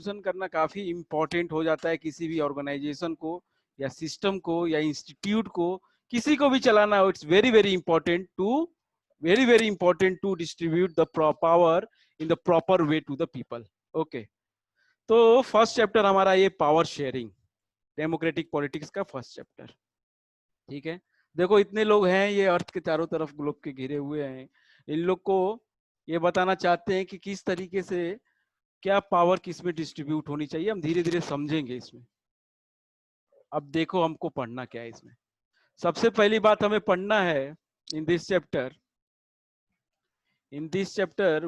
Distribution करना काफी important हो जाता है किसी भी ऑर्गेनाइजेशन को या सिस्टम को या इंस्टीट्यूट को, किसी को भी चलाना हो। It's very very important to distribute the power in the proper way to the people. Okay, तो फर्स्ट चैप्टर हमारा ये पावर शेयरिंग, डेमोक्रेटिक पॉलिटिक्स का फर्स्ट चैप्टर। ठीक है, देखो इतने लोग हैं, ये अर्थ के चारों तरफ ग्लोब के घिरे हुए हैं, इन लोग को ये बताना चाहते हैं कि किस तरीके से क्या पावर किस में डिस्ट्रीब्यूट होनी चाहिए। हम धीरे धीरे समझेंगे इसमें। अब देखो हमको पढ़ना क्या है इसमें। सबसे पहली बात हमें पढ़ना है in this chapter,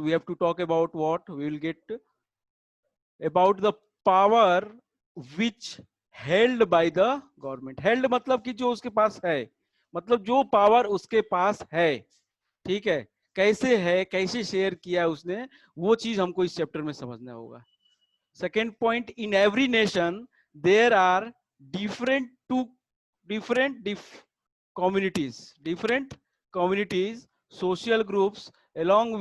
we have to talk about what we will get about the power which held by the government। held मतलब कि जो उसके पास है, मतलब जो पावर उसके पास है। ठीक है, कैसे है, कैसे शेयर किया उसने, वो चीज हमको इस चैप्टर में समझना होगा। Second point, in every nation there are different communities, social groups, along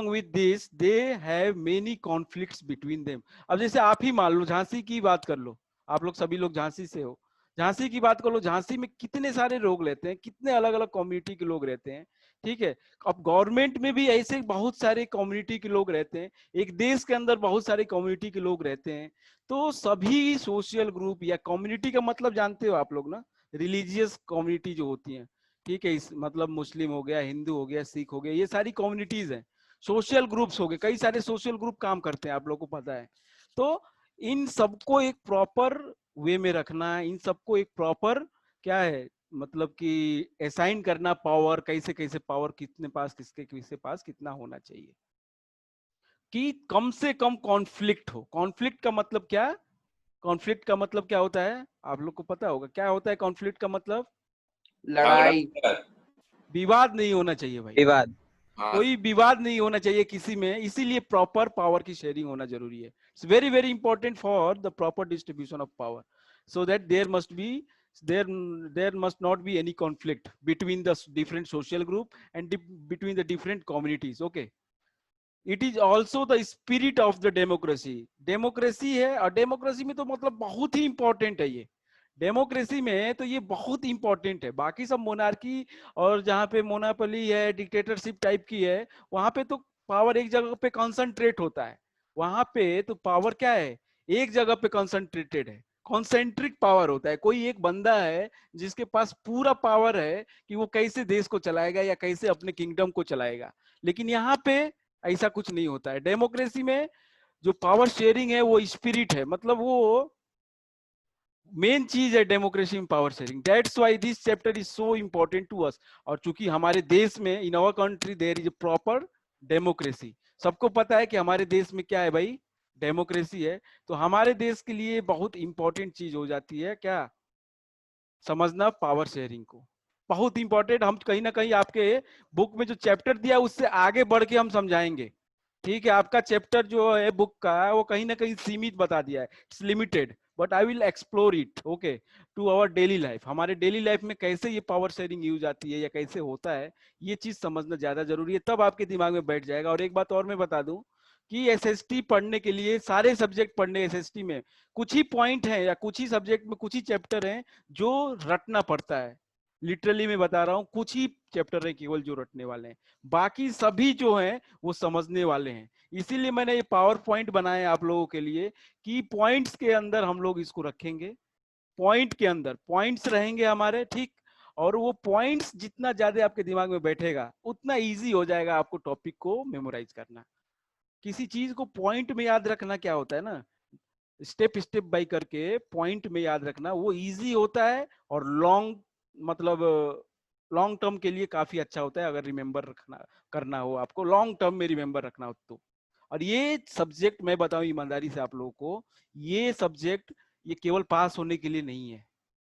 with this they have many conflicts between them। अब जैसे आप ही मान लो, झांसी की बात कर लो, आप लोग सभी लोग झांसी से हो, झांसी की बात कर लो, झांसी में कितने सारे लोग रहते हैं, कितने अलग अलग कम्युनिटी के लोग रहते हैं। ठीक है, अब गवर्नमेंट में भी ऐसे बहुत सारे कम्युनिटी के लोग रहते हैं, एक देश के अंदर बहुत सारे कम्युनिटी के लोग रहते हैं। तो सभी सोशल ग्रुप या कम्युनिटी का मतलब जानते हो आप लोग ना, रिलीजियस कम्युनिटी जो होती है। ठीक है, इस मतलब मुस्लिम हो गया, हिंदू हो गया, सिख हो गया, ये सारी कम्युनिटीज हैं। सोशल ग्रुप्स हो गए, कई सारे सोशल ग्रुप काम करते हैं, आप लोगों को पता है। तो इन सबको एक प्रॉपर वे में रखना है, इन सबको एक प्रॉपर क्या है मतलब कि असाइन करना पावर, कैसे कैसे पावर कितने पास, किसके पास कितना होना चाहिए, कि कम से कम कॉन्फ्लिक्ट हो। कॉन्फ्लिक्ट का मतलब क्या, कॉन्फ्लिक्ट का मतलब क्या होता है, आप लोग को पता होगा क्या होता है कॉन्फ्लिक्ट का मतलब? लड़ाई, विवाद नहीं होना चाहिए भाई, विवाद। कोई विवाद नहीं होना चाहिए किसी में, इसीलिए प्रॉपर पावर की शेयरिंग होना जरूरी है। It's very very important for the proper distribution of power, so that there must not be any conflict between the different social group and between the different communities। okay, it is also the spirit of the democracy। Democracy है, और democracy में तो मतलब बहुत ही important है ये। Democracy में तो ये बहुत इंपॉर्टेंट है। बाकी सब मोनार्की और जहाँ पे मोनोपोली है, डिक्टेटरशिप टाइप की है, वहां पे तो पावर एक जगह पे कंसंट्रेट होता है। वहां पे तो पावर क्या है, एक जगह पे कंसंट्रेटेड है, कॉन्सेंट्रिक पावर होता है। कोई एक बंदा है जिसके पास पूरा पावर है कि वो कैसे देश को चलाएगा या कैसे अपने किंगडम को चलाएगा। लेकिन यहाँ पे ऐसा कुछ नहीं होता है। डेमोक्रेसी में जो पावर शेयरिंग है वो स्पिरिट है, मतलब वो मेन चीज है डेमोक्रेसी में, power sharing. That's why this chapter is so important to us. और चूंकि हमारे देश में, in our country there is a proper democracy, सबको पता है कि हमारे देश में क्या है भाई, डेमोक्रेसी है। तो हमारे देश के लिए बहुत इंपॉर्टेंट चीज हो जाती है क्या, समझना पावर शेयरिंग को, बहुत इंपॉर्टेंट। हम कहीं ना कहीं आपके बुक में जो चैप्टर दिया उससे आगे बढ़ के हम समझाएंगे। ठीक है, आपका चैप्टर जो है बुक का, वो कहीं ना कहीं सीमित बता दिया है, it's limited, but I will explore it okay to our daily life. हमारे डेली लाइफ में कैसे ये पावर शेयरिंग यूज आती है या कैसे होता है, ये चीज समझना ज्यादा जरूरी है, तब आपके दिमाग में बैठ जाएगा। और एक बात और मैं बता दूं कि एसएसटी पढ़ने के लिए, सारे सब्जेक्ट पढ़ने एसएसटी में कुछ ही पॉइंट है या कुछ ही सब्जेक्ट में कुछ ही चैप्टर हैं जो रटना पड़ता है। लिटरली मैं बता रहा हूँ, कुछ ही चैप्टर है केवल जो रटने वाले हैं, बाकी सभी जो हैं वो समझने वाले हैं। इसीलिए मैंने ये पावर पॉइंट बनाया आप लोगों के लिए कि पॉइंट्स के अंदर हम लोग इसको रखेंगे, पॉइंट के अंदर पॉइंट्स रहेंगे हमारे। ठीक, और वो पॉइंट्स जितना ज्यादा आपके दिमाग में बैठेगा उतना इजी हो जाएगा आपको टॉपिक को मेमोराइज करना। किसी चीज को पॉइंट में याद रखना क्या होता है ना, स्टेप स्टेप बाय करके पॉइंट में याद रखना वो इजी होता है, और लॉन्ग मतलब लॉन्ग टर्म के लिए काफी अच्छा होता है। अगर रिमेम्बर रखना करना हो आपको, लॉन्ग टर्म में रिमेम्बर रखना हो तो। और ये सब्जेक्ट मैं बताऊं ईमानदारी से आप लोगों को, ये सब्जेक्ट ये केवल पास होने के लिए नहीं है,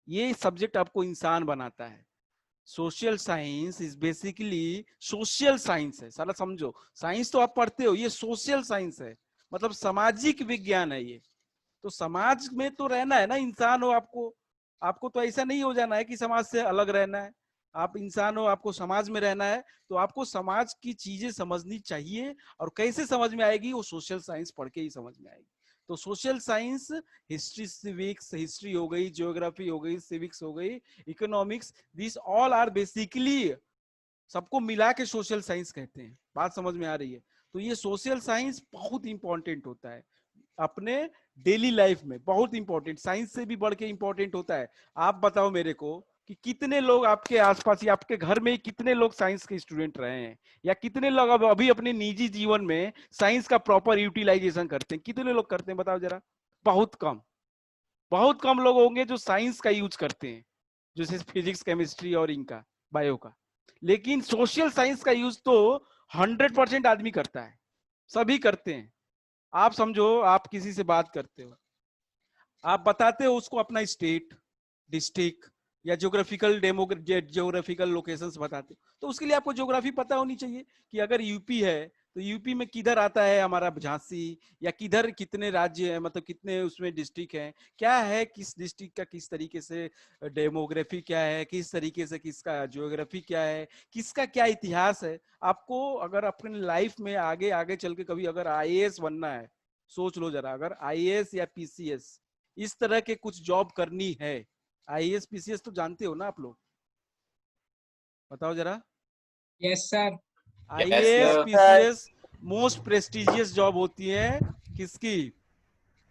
ये सब्जेक्ट आपको इंसान बनाता है। Social science is basically social science है सारा, समझो। साइंस तो आप पढ़ते हो, ये सोशल साइंस है, मतलब सामाजिक विज्ञान है ये। तो समाज में तो रहना है ना, इंसान हो आपको, आपको तो ऐसा नहीं हो जाना है कि समाज से अलग रहना है। आप इंसान हो, आपको समाज में रहना है, तो आपको समाज की चीजें समझनी चाहिए। और कैसे समझ में आएगी? वो सोशल साइंस पढ़ के ही समझ में आएगी। तो social science, history civics, history हो गई, ज्योग्राफी हो गई, सिविक्स हो गई, economics, this all are basically, सबको मिला के सोशल साइंस कहते हैं। बात समझ में आ रही है? तो ये सोशल साइंस बहुत इंपॉर्टेंट होता है अपने डेली लाइफ में, बहुत इंपॉर्टेंट, साइंस से भी बढ़ के इंपॉर्टेंट होता है। आप बताओ मेरे को कि कितने लोग आपके आसपास या आपके घर में कितने लोग साइंस के स्टूडेंट रहे हैं, या कितने लोग अब अभी अपने निजी जीवन में साइंस का प्रॉपर यूटिलाइजेशन करते हैं? कितने लोग करते हैं बताओ जरा? बहुत कम, बहुत कम लोग होंगे जो साइंस का यूज करते हैं, जैसे फिजिक्स, केमिस्ट्री और इनका, बायो का। लेकिन सोशल साइंस का यूज तो 100% आदमी करता है, सभी करते हैं। आप समझो, आप किसी से बात करते हो, आप बताते हो उसको अपना स्टेट, डिस्ट्रिक्ट या ज्योग्राफिकल ज्योग्राफिकल लोकेशंस बताते हो, तो उसके लिए आपको ज्योग्राफी पता होनी चाहिए कि अगर यूपी है तो यूपी में किधर आता है हमारा झांसी, या किधर कितने राज्य है, मतलब कितने उसमें डिस्ट्रिक्ट है, क्या है, किस डिस्ट्रिक्ट का किस तरीके से डेमोग्राफी क्या है, किस तरीके से किसका ज्योग्राफी क्या है, किसका क्या इतिहास है। आपको अगर अपने लाइफ में आगे आगे चल के कभी अगर आईएएस बनना है, सोच लो जरा, अगर आईएएस या पीसीएस इस तरह के कुछ जॉब करनी है, आईएएस पीसीएस तो जानते हो ना आप लोग, बताओ जरा। Yes sir. Yes IAS sir. PCS most prestigious job होती है, किसकी?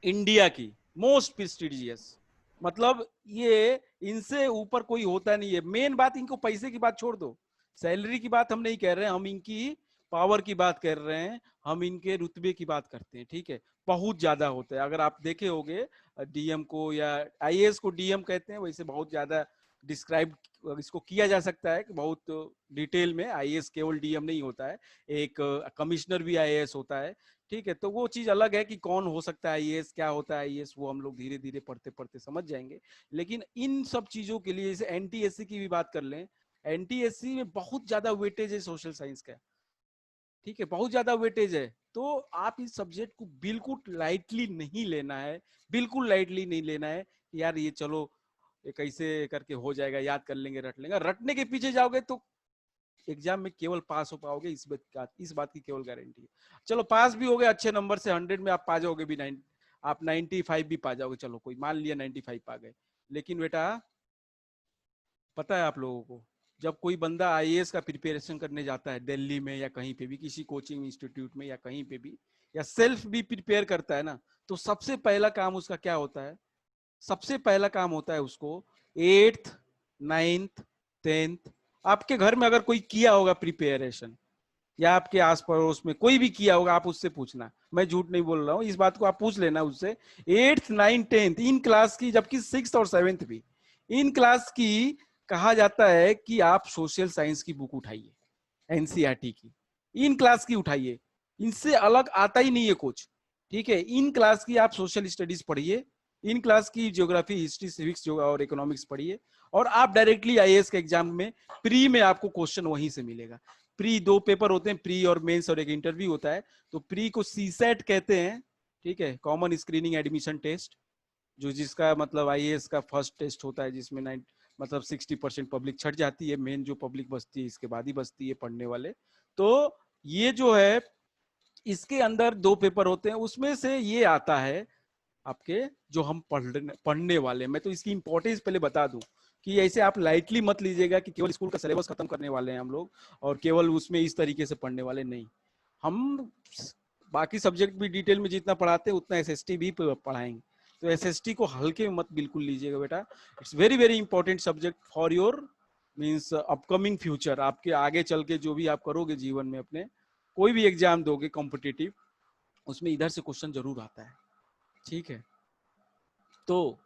इंडिया की मोस्ट प्रेस्टिजियस। मतलब ये इनसे ऊपर कोई होता नहीं है। मेन बात, इनको पैसे की बात छोड़ दो, सैलरी की बात हम नहीं कह रहे हैं, हम इनकी पावर की बात कर रहे हैं, हम इनके रुतबे की बात करते हैं, ठीक है? बहुत ज्यादा होता है। अगर आप देखे होंगे डीएम को, या आईएएस को डीएम कहते हैं, वैसे बहुत ज्यादा डिस्क्राइब इसको किया जा सकता है कि बहुत डिटेल में। आईएएस केवल डीएम नहीं होता है, एक कमिश्नर भी आईएएस होता है, ठीक है? तो वो चीज अलग है कि कौन हो सकता है आईएएस, क्या होता है आईएएस, वो हम लोग धीरे धीरे पढ़ते पढ़ते समझ जाएंगे। लेकिन इन सब चीजों के लिए, जैसे एनटीएससी की भी बात कर लें, एनटीएससी में बहुत ज्यादा वेटेज है सोशल साइंस का, ठीक है? बहुत ज्यादा वेटेज है। तो आप इस सब्जेक्ट को बिल्कुल लाइटली नहीं लेना है, बिल्कुल लाइटली नहीं लेना है कि यार ये चलो ये कैसे करके हो जाएगा, याद कर लेंगे, रट लेंगे। रटने के पीछे जाओगे तो एग्जाम में केवल पास हो पाओगे, इस बात की केवल गारंटी है। चलो पास भी हो गए अच्छे नंबर से, 100 में आप पा जाओगे भी, आप 95 भी पा जाओगे, चलो कोई मान लिया 95 पा गए। लेकिन बेटा पता है आप लोगों को, जब कोई बंदा आईएएस का प्रिपरेशन करने जाता है दिल्ली में या कहीं पे भी, किसी कोचिंग इंस्टीट्यूट में या कहीं पे भी, या सेल्फ भी प्रिपेयर करता है ना, तो सबसे पहला काम उसका क्या होता है? सबसे पहला काम होता है उसको 8th 9th 10th, आपके घर में अगर कोई किया होगा प्रिपेरेशन, या आपके आस पड़ोस में कोई भी किया होगा, आप उससे पूछना, मैं झूठ नहीं बोल रहा हूँ, इस बात को आप पूछ लेना उससे। 8th 9th 10th in class की, जबकि 6th और 7th भी इन क्लास की, कहा जाता है कि आप सोशल साइंस की बुक उठाइए, एनसीईआरटी की इन क्लास की उठाइए, इनसे अलग आता ही नहीं है कुछ, ठीक है? इन क्लास की आप सोशल स्टडीज पढ़िए, इन क्लास की ज्योग्राफी, हिस्ट्री, सिविक्स और इकोनॉमिक्स पढ़िए, और आप डायरेक्टली आईएएस के एग्जाम में प्री में आपको क्वेश्चन वहीं से मिलेगा। प्री 2 पेपर होते हैं, प्री और मेंस, और एक इंटरव्यू होता है। तो प्री को सीसेट कहते हैं, ठीक है? कॉमन स्क्रीनिंग एडमिशन टेस्ट, जो जिसका मतलब आईएएस का फर्स्ट टेस्ट होता है, जिसमें मतलब 60% पब्लिक छट जाती है, मेन जो पब्लिक बचती है इसके बाद ही बचती है पढ़ने वाले। तो ये जो है, इसके अंदर 2 पेपर होते हैं, उसमें से ये आता है आपके, जो हम पढ़ने वाले। मैं तो इसकी इंपॉर्टेंस पहले बता दूं कि ऐसे आप लाइटली मत लीजिएगा कि केवल स्कूल का सिलेबस खत्म करने वाले हैं हम लोग और केवल उसमें इस तरीके से पढ़ने वाले, नहीं। हम बाकी सब्जेक्ट भी डिटेल में जितना पढ़ाते हैं उतना एसएसटी भी पढ़ाएंगे। तो एसएसटी को हल्के में मत बिल्कुल लीजिएगा बेटा, it's very very important subject for your means upcoming future. आपके आगे चल के जो भी आप करोगे जीवन में, अपने कोई भी एग्जाम दोगे कॉम्पिटिटिव, उसमें इधर से क्वेश्चन जरूर आता है, ठीक है? तो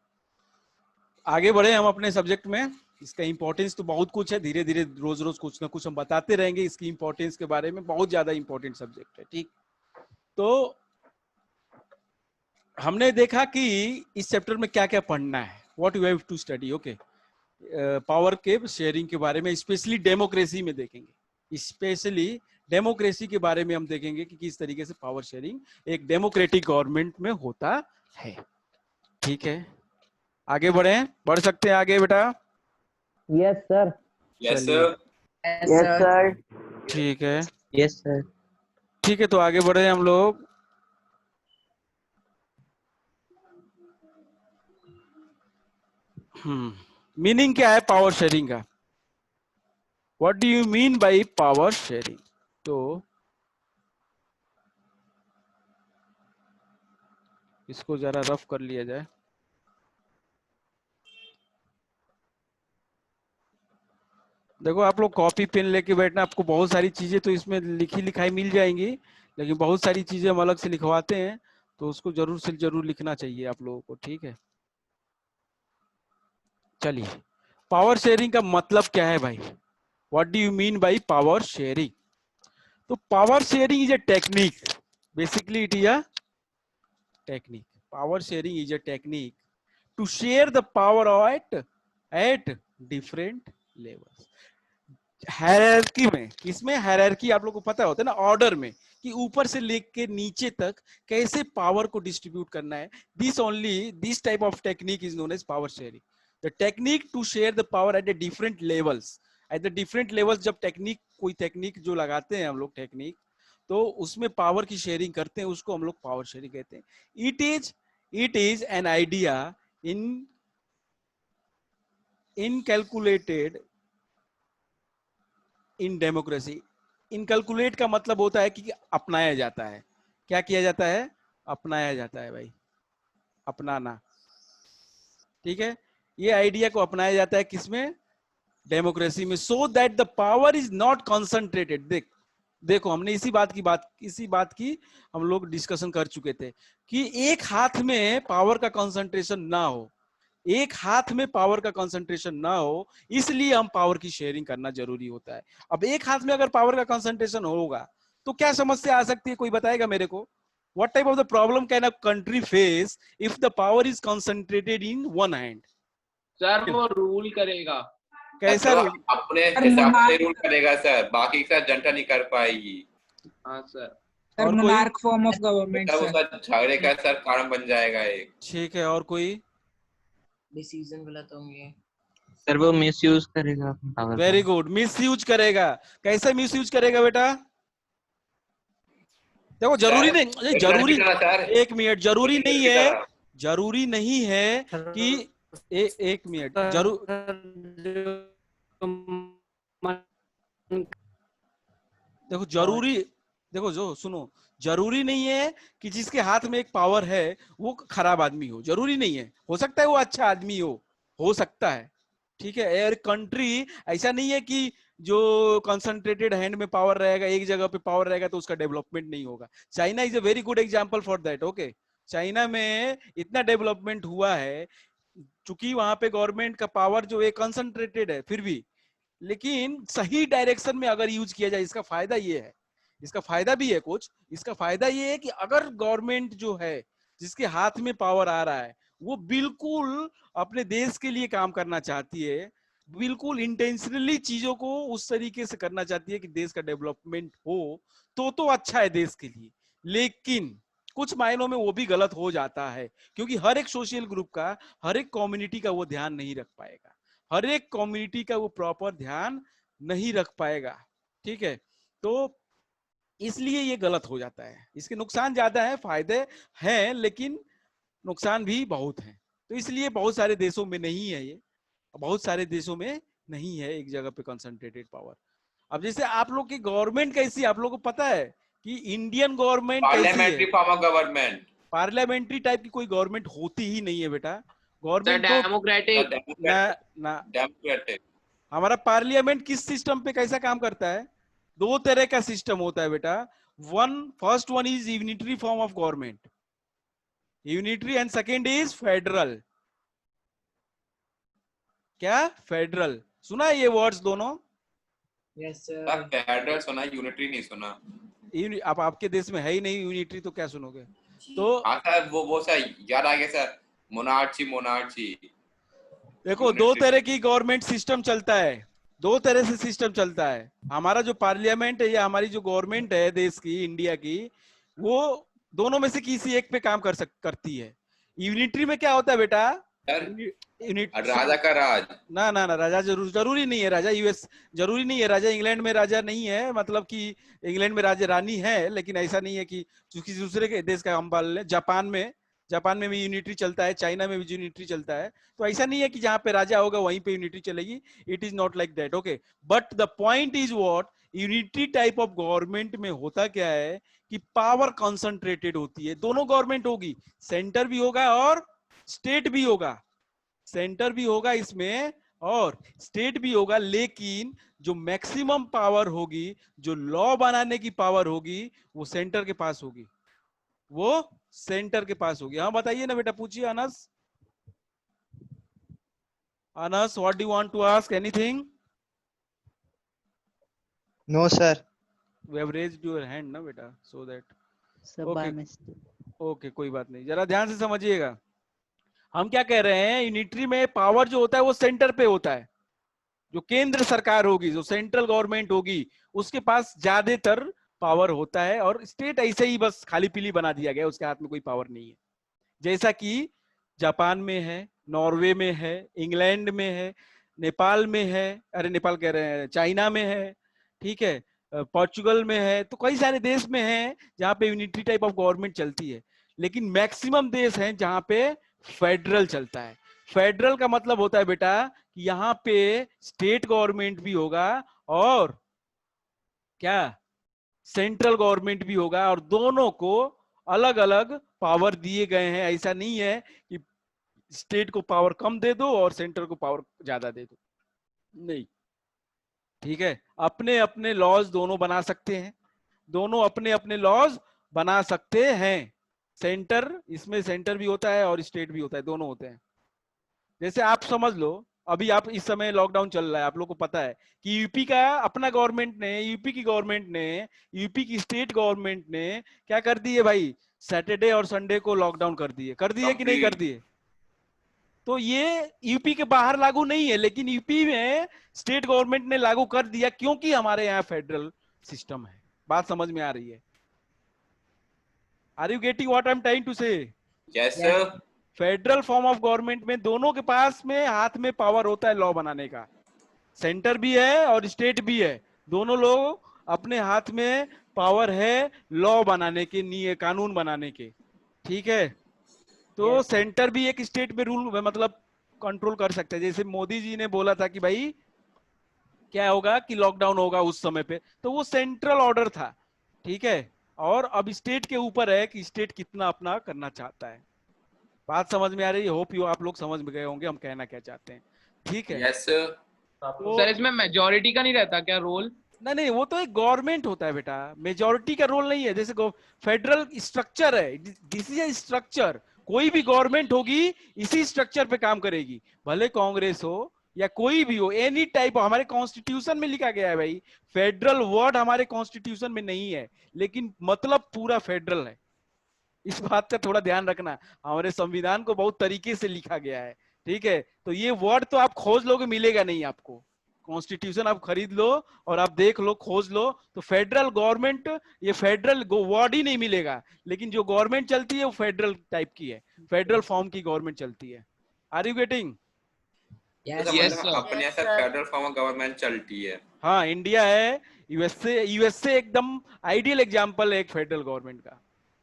आगे बढ़े हम अपने सब्जेक्ट में। इसका इंपॉर्टेंस तो बहुत कुछ है, धीरे धीरे रोज रोज कुछ ना कुछ हम बताते रहेंगे इसकी इंपॉर्टेंस के बारे में, बहुत ज्यादा इंपॉर्टेंट सब्जेक्ट है, ठीक? तो हमने देखा कि इस चैप्टर में क्या क्या पढ़ना है, what you have to study, okay? Power के शेयरिंग के बारे में, स्पेशली डेमोक्रेसी में देखेंगे, स्पेशली डेमोक्रेसी के बारे में हम देखेंगे कि किस तरीके से पावर शेयरिंग एक डेमोक्रेटिक गवर्नमेंट में होता है, ठीक है? आगे बढ़े, बढ़ सकते हैं आगे बेटा? Yes sir. यस चलिए सर। Yes sir. ठीक है, यस सर। ठीक है, तो आगे बढ़े हम लोग। मीनिंग क्या है पावर शेयरिंग का? What do you mean by power sharing? तो इसको जरा रफ कर लिया जाए। देखो आप लोग कॉपी पेन लेके बैठना, आपको बहुत सारी चीजें तो इसमें लिखी लिखाई मिल जाएंगी, लेकिन बहुत सारी चीजें हम अलग से लिखवाते हैं, तो उसको जरूर से जरूर लिखना चाहिए आप लोगों को, ठीक है। चलिए, पावर शेयरिंग का मतलब क्या है भाई? What do you mean by power sharing? तो power sharing is a technique, basically it is a technique. Power sharing is a technique to share the power at different levels. Hierarchy में, किसमें hierarchy आप लोग को पता होता है ना, ऑर्डर में, कि ऊपर से लेके नीचे तक कैसे पावर को डिस्ट्रीब्यूट करना है। This type of technique is known as power sharing. The technique to share the power at the different levels. At the different levels जब टेक्निक, कोई टेक्निक जो लगाते हैं हम लोग टेक्निक, तो उसमें पावर की शेयरिंग करते हैं, उसको हम लोग पावर शेयरिंग कहते हैं। It is an idea inculcated in democracy. Inculcate का मतलब होता है कि अपनाया जाता है। क्या किया जाता है? अपनाया जाता है भाई, अपनाना, ठीक है। ये आइडिया को अपनाया जाता है किसमें? डेमोक्रेसी में। So that the power is not concentrated. देखो हमने इसी बात की हम लोग डिस्कशन कर चुके थे कि एक हाथ में पावर का कंसंट्रेशन ना हो, एक हाथ में पावर का कंसंट्रेशन ना हो, इसलिए हम पावर की शेयरिंग करना जरूरी होता है। अब एक हाथ में अगर पावर का कंसंट्रेशन होगा तो क्या समस्या आ सकती है, कोई बताएगा मेरे को? What type of the problem can a country face if the power is concentrated in one hand? Sir वो रूल करेगा, कैसा तो रूल? अपने हिसाब से रूल करेगा सर, बाकी सर जनता नहीं कर पाएगी। हाँ सर। और कोई? Monarch form of government sir वो सर। सर झगड़े का सर कारण बन जाएगा एक। ठीक है, और कोई? डिसीजन गलत होंगे सर, वो मिसयूज करेगा पावर का। वेरी गुड, मिस यूज करेगा। कैसे मिस यूज करेगा बेटा? देखो जरूरी नहीं, जरूरी, एक मिनट, जरूरी नहीं है, जरूरी नहीं है कि एक मिनट जरूर, देखो जरूरी, देखो जो सुनो, जरूरी नहीं है कि जिसके हाथ में एक पावर है वो खराब आदमी हो, जरूरी नहीं है। हो सकता है वो अच्छा आदमी हो सकता है, ठीक है। एयर कंट्री ऐसा नहीं है कि जो कंसंट्रेटेड हैंड में पावर रहेगा, एक जगह पे पावर रहेगा तो उसका डेवलपमेंट नहीं होगा। China is a very good example for that, okay. China में इतना डेवलपमेंट हुआ है चूंकि वहां पे गवर्नमेंट का पावर जो है कंसंट्रेटेड है, फिर भी, लेकिन सही डायरेक्शन में अगर यूज किया जाए, इसका फायदा ये है, इसका फायदा भी है कुछ। इसका फायदा ये है कि अगर गवर्नमेंट जो है, जिसके हाथ में पावर आ रहा है, वो बिल्कुल अपने देश के लिए काम करना चाहती है, बिल्कुल इंटेंशनली चीजों को उस तरीके से करना चाहती है कि देश का डेवलपमेंट हो, तो अच्छा है देश के लिए। लेकिन कुछ मायनों में वो भी गलत हो जाता है, क्योंकि हर एक सोशल ग्रुप का, हर एक कम्युनिटी का वो ध्यान नहीं रख पाएगा, हर एक कम्युनिटी का वो प्रॉपर ध्यान नहीं रख पाएगा, ठीक है। तो इसलिए ये गलत हो जाता है। इसके नुकसान ज्यादा है, फायदे हैं लेकिन नुकसान भी बहुत हैं। तो इसलिए बहुत सारे देशों में नहीं है ये, बहुत सारे देशों में नहीं है एक जगह पे कंसंट्रेटेड पावर। अब जैसे आप लोग की गवर्नमेंट कैसी, आप लोग को पता है कि इंडियन गवर्नमेंट कैसी है? Parliamentary form of government. Parliamentary type की कोई गवर्नमेंट होती ही नहीं है बेटा। गवर्नमेंट तो डेमोक्रेटिक। ना डेमोक्रेटिक। हमारा पार्लियामेंट किस सिस्टम पे कैसा काम करता है? दो तरह का सिस्टम होता है बेटा। First one is unitary form of government, unitary, and second is federal. क्या? फेडरल। सुना है ये वर्ड्स दोनों? Yes sir. फेडरल सुना, यूनिटरी नहीं सुना। अब आपके देश में है ही नहीं यूनिटरी, तो क्या सुनोगे? तो हाँ सर, वो सर याद आ गया सर, मोनार्ची। देखो दो तरह की गवर्नमेंट सिस्टम चलता है, दो तरह से सिस्टम चलता है। हमारा जो पार्लियामेंट है या हमारी जो गवर्नमेंट है देश की, इंडिया की, वो दोनों में से किसी एक पे काम करती है। यूनिटरी में क्या होता है बेटा? सर यूनिट राजा का राज। ना ना ना, राजा जरूरी नहीं है। राजा यूएस जरूरी नहीं है। राजा इंग्लैंड में राजा नहीं है, मतलब कि इंग्लैंड में राजा रानी है, लेकिन ऐसा नहीं है कि किसी दूसरे के देश का हम पाल लें। जापान में भी यूनिटरी चलता है, चाइना में भी यूनिटरी चलता है। तो ऐसा नहीं है कि जहां पे राजा होगा वहीं पे यूनिटरी चलेगी। It is not like that. Okay, but the point is what, unitary type of government में होता क्या है कि पावर कंसंट्रेटेड होती है। दोनों गवर्नमेंट होगी, सेंटर भी होगा और स्टेट भी होगा। सेंटर भी होगा इसमें और स्टेट भी होगा, लेकिन जो मैक्सिमम पावर होगी, जो लॉ बनाने की पावर होगी, वो सेंटर के पास होगी। वो सेंटर के पास होगी। हाँ बताइए ना बेटा, पूछिए Anas. Anas, what do you want to ask? Anything? No, sir. We have raised your hand ना बेटा, सो दैट। सब ओके बाय मिस्टेक। ओके, कोई बात नहीं, जरा ध्यान से समझिएगा। हम क्या कह रहे हैं, यूनिटरी में पावर जो होता है वो सेंटर पे होता है। जो केंद्र सरकार होगी, जो सेंट्रल गवर्नमेंट होगी, उसके पास ज्यादातर पावर होता है। और स्टेट ऐसे ही बस खाली पीली बना दिया गया, उसके हाथ में कोई पावर नहीं है। जैसा कि जापान में है, नॉर्वे में है, इंग्लैंड में है, नेपाल में है, अरे नेपाल कह रहे हैं, चाइना में है, ठीक है, पोर्चुगल में है। तो कई सारे देश में है जहां पे यूनिटरी टाइप ऑफ गवर्नमेंट चलती है। लेकिन मैक्सिमम देश हैं जहां पे फेडरल चलता है। फेडरल का मतलब होता है बेटा कि यहाँ पे स्टेट गवर्नमेंट भी होगा और क्या, सेंट्रल गवर्नमेंट भी होगा, और दोनों को अलग अलग पावर दिए गए हैं। ऐसा नहीं है कि स्टेट को पावर कम दे दो और सेंटर को पावर ज्यादा दे दो, नहीं, ठीक है। अपने अपने लॉज दोनों बना सकते हैं, दोनों अपने अपने लॉज बना सकते हैं। सेंटर, इसमें सेंटर भी होता है और स्टेट भी होता है, दोनों होते हैं। जैसे आप समझ लो, अभी आप इस समय लॉकडाउन चल रहा है, आप लोग को पता है कि यूपी का अपना गवर्नमेंट ने, यूपी की गवर्नमेंट ने, यूपी की स्टेट गवर्नमेंट ने क्या कर दी है भाई, सैटरडे और संडे को लॉकडाउन कर दिए कि नहीं कर दिए? तो ये यूपी के बाहर लागू नहीं है, लेकिन यूपी में स्टेट गवर्नमेंट ने लागू कर दिया, क्योंकि हमारे यहाँ फेडरल सिस्टम है। बात समझ में आ रही है? Are you getting what I am trying to say? Yes sir. Federal form of government में दोनों के पास में हाथ में पावर होता है लॉ बनाने का। सेंटर भी है और स्टेट भी है, दोनों लोग अपने हाथ में पावर है लॉ बनाने के, लिए कानून बनाने के, ठीक है। तो Yes. सेंटर भी एक स्टेट में रूल मतलब कंट्रोल कर सकते हैं। जैसे मोदी जी ने बोला था कि भाई क्या होगा कि लॉकडाउन होगा उस समय पे, तो वो सेंट्रल ऑर्डर था, ठीक है। और अब स्टेट के ऊपर है कि स्टेट कितना अपना करना चाहता है। बात समझ में आ रही है? होप यू आप लोग समझ में गए होंगे हम कहना क्या चाहते हैं, ठीक है। Yes sir. तो सर इसमें मेजोरिटी का नहीं रहता क्या रोल? नहीं, वो तो एक गवर्नमेंट होता है बेटा, मेजोरिटी का रोल नहीं है। जैसे फेडरल स्ट्रक्चर है, दिस इज ए स्ट्रक्चर। कोई भी गवर्नमेंट होगी इसी स्ट्रक्चर पे काम करेगी, भले कांग्रेस हो या कोई भी हो, एनी टाइप। हमारे कॉन्स्टिट्यूशन में लिखा गया है भाई, फेडरल वर्ड हमारे कॉन्स्टिट्यूशन में नहीं है, लेकिन मतलब पूरा फेडरल है। इस बात का थोड़ा ध्यान रखना, हमारे संविधान को बहुत तरीके से लिखा गया है, ठीक है। तो ये वर्ड तो आप खोज लोगे, मिलेगा नहीं आपको। कॉन्स्टिट्यूशन आप खरीद लो और आप देख लो, खोज लो, तो फेडरल गवर्नमेंट, ये फेडरल वर्ड ही नहीं मिलेगा। लेकिन जो गवर्नमेंट चलती है वो फेडरल टाइप की है, फेडरल फॉर्म की गवर्नमेंट चलती है। Are you getting? Yes. Yes, मतलब sir. अपने यहाँ sir federal form of government चलती है। हाँ, इंडिया है, यूएसए एकदम आइडियल एग्जाम्पल है एक फेडरल गवर्नमेंट का।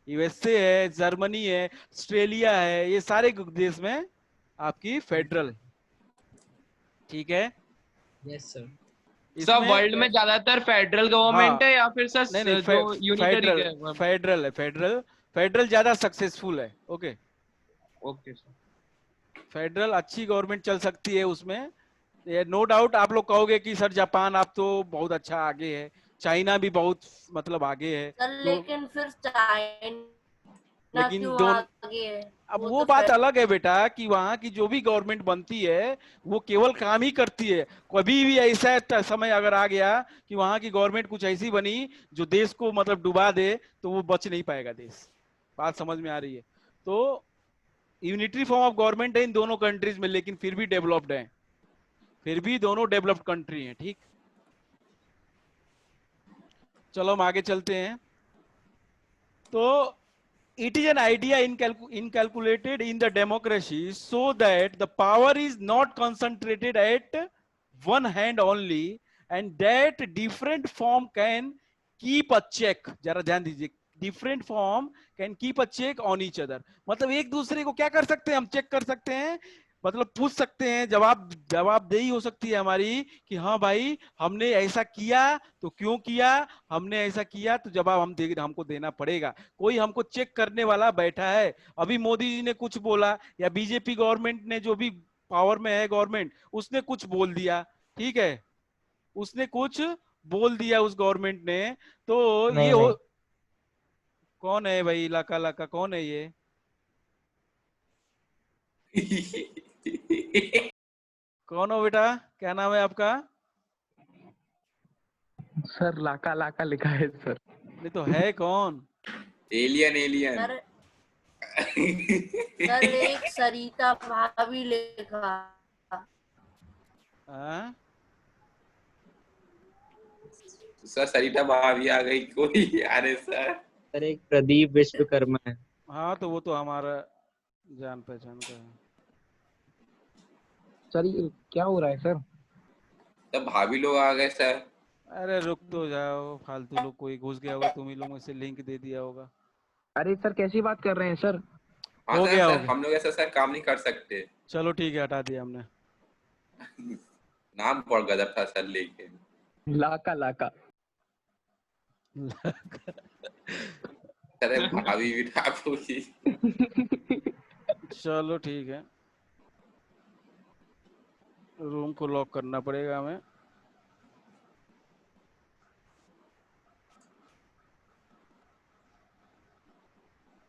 यूएसए है, जर्मनी है, ऑस्ट्रेलिया है, ये सारे देश में आपकी फेडरल, ठीक है। Yes, sir. सब वर्ल्ड में ज्यादातर फेडरल गवर्नमेंट है या फिर सर नहीं, जो यूनिटरी फेडरल फेडरल है, फेडरल ज्यादा सक्सेसफुल है। Okay, okay sir. फेडरल अच्छी गवर्नमेंट चल सकती है उसमें, नो डाउट। आप लोग कहोगे कि सर जापान आप तो बहुत अच्छा आगे है, चाइना भी बहुत मतलब आगे है, सर लेकिन फिर चाइना लेकिन क्यों दोनों, आगे है? अब वो तो बात अलग है बेटा कि वहां की जो भी गवर्नमेंट बनती है वो केवल काम ही करती है। कभी भी ऐसा समय अगर आ गया कि वहां की गवर्नमेंट कुछ ऐसी बनी जो देश को मतलब डुबा दे, तो वो बच नहीं पाएगा देश। बात समझ में आ रही है? तो यूनिटरी फॉर्म ऑफ गवर्नमेंट है इन दोनों कंट्रीज में, लेकिन फिर भी डेवलप्ड है, फिर भी दोनों डेवलप्ड कंट्री हैं, ठीक। चलो हम आगे चलते हैं। तो it is an idea inculcated in the democracy so that the power is not concentrated at one hand only, and that different form can keep a check. जरा ध्यान दीजिए, different form can keep a check on each other. मतलब एक दूसरे को क्या कर सकते हैं, हम चेक कर सकते हैं, मतलब पूछ सकते हैं, जवाबदेही हो सकती है हमारी कि हाँ भाई हमने ऐसा किया तो क्यों किया, हमने ऐसा किया तो जवाब हमको देना पड़ेगा। कोई हमको चेक करने वाला बैठा है। अभी मोदी जी ने कुछ बोला या बीजेपी गवर्नमेंट ने, जो भी पावर में है गवर्नमेंट, उसने कुछ बोल दिया, ठीक है, उसने कुछ बोल दिया उस गवर्नमेंट ने, तो नहीं, ये नहीं। कौन है भाई, लाका लाका कौन है ये? कौन हो बेटा, क्या नाम है आपका? सर लाका लाका लिखा है सर। नहीं तो है कौन? Alien alien. सर एक सरिता भाभी लिखा। हाँ? सर सरिता भाभी आ गई कोई? अरे सर सर एक प्रदीप विश्वकर्मा है। हाँ तो वो तो हमारा जान पहचान का है। सर ये क्या हो रहा है सर? तब भाभी लोग आ गए सर। अरे रुक तो जाओ, फालतू लोग कोई घुस गया होगा, तुम ही लोगों से लिंक दे दिया होगा। अरे सर कैसी बात कर रहे हैं सर? हाँ हो सर, गया, सर हो गया। हम लोग ऐसा सर काम नहीं कर सकते। चलो ठीक है, हटा दिया हमने। नाम बहुत गजब था सर, लेकिन लाका लाका। सर भाभी भी था पूरी। चलो ठीक है, रूम को लॉक करना पड़ेगा हमें।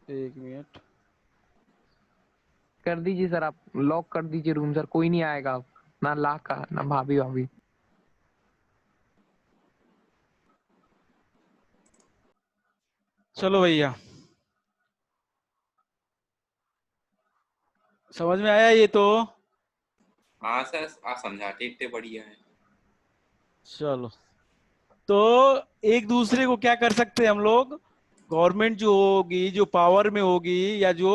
एक मिनट कर दीजिए सर, आप लॉक कर दीजिए रूम सर, कोई नहीं आएगा अब, ना लाका ना भाभी भाभी। चलो भैया, समझ में आया ये तो? हाँ सर आप समझाते इतने बढ़िया है। चलो, तो एक दूसरे को क्या कर सकते हैं हम लोग, गवर्नमेंट जो होगी, जो पावर में होगी या जो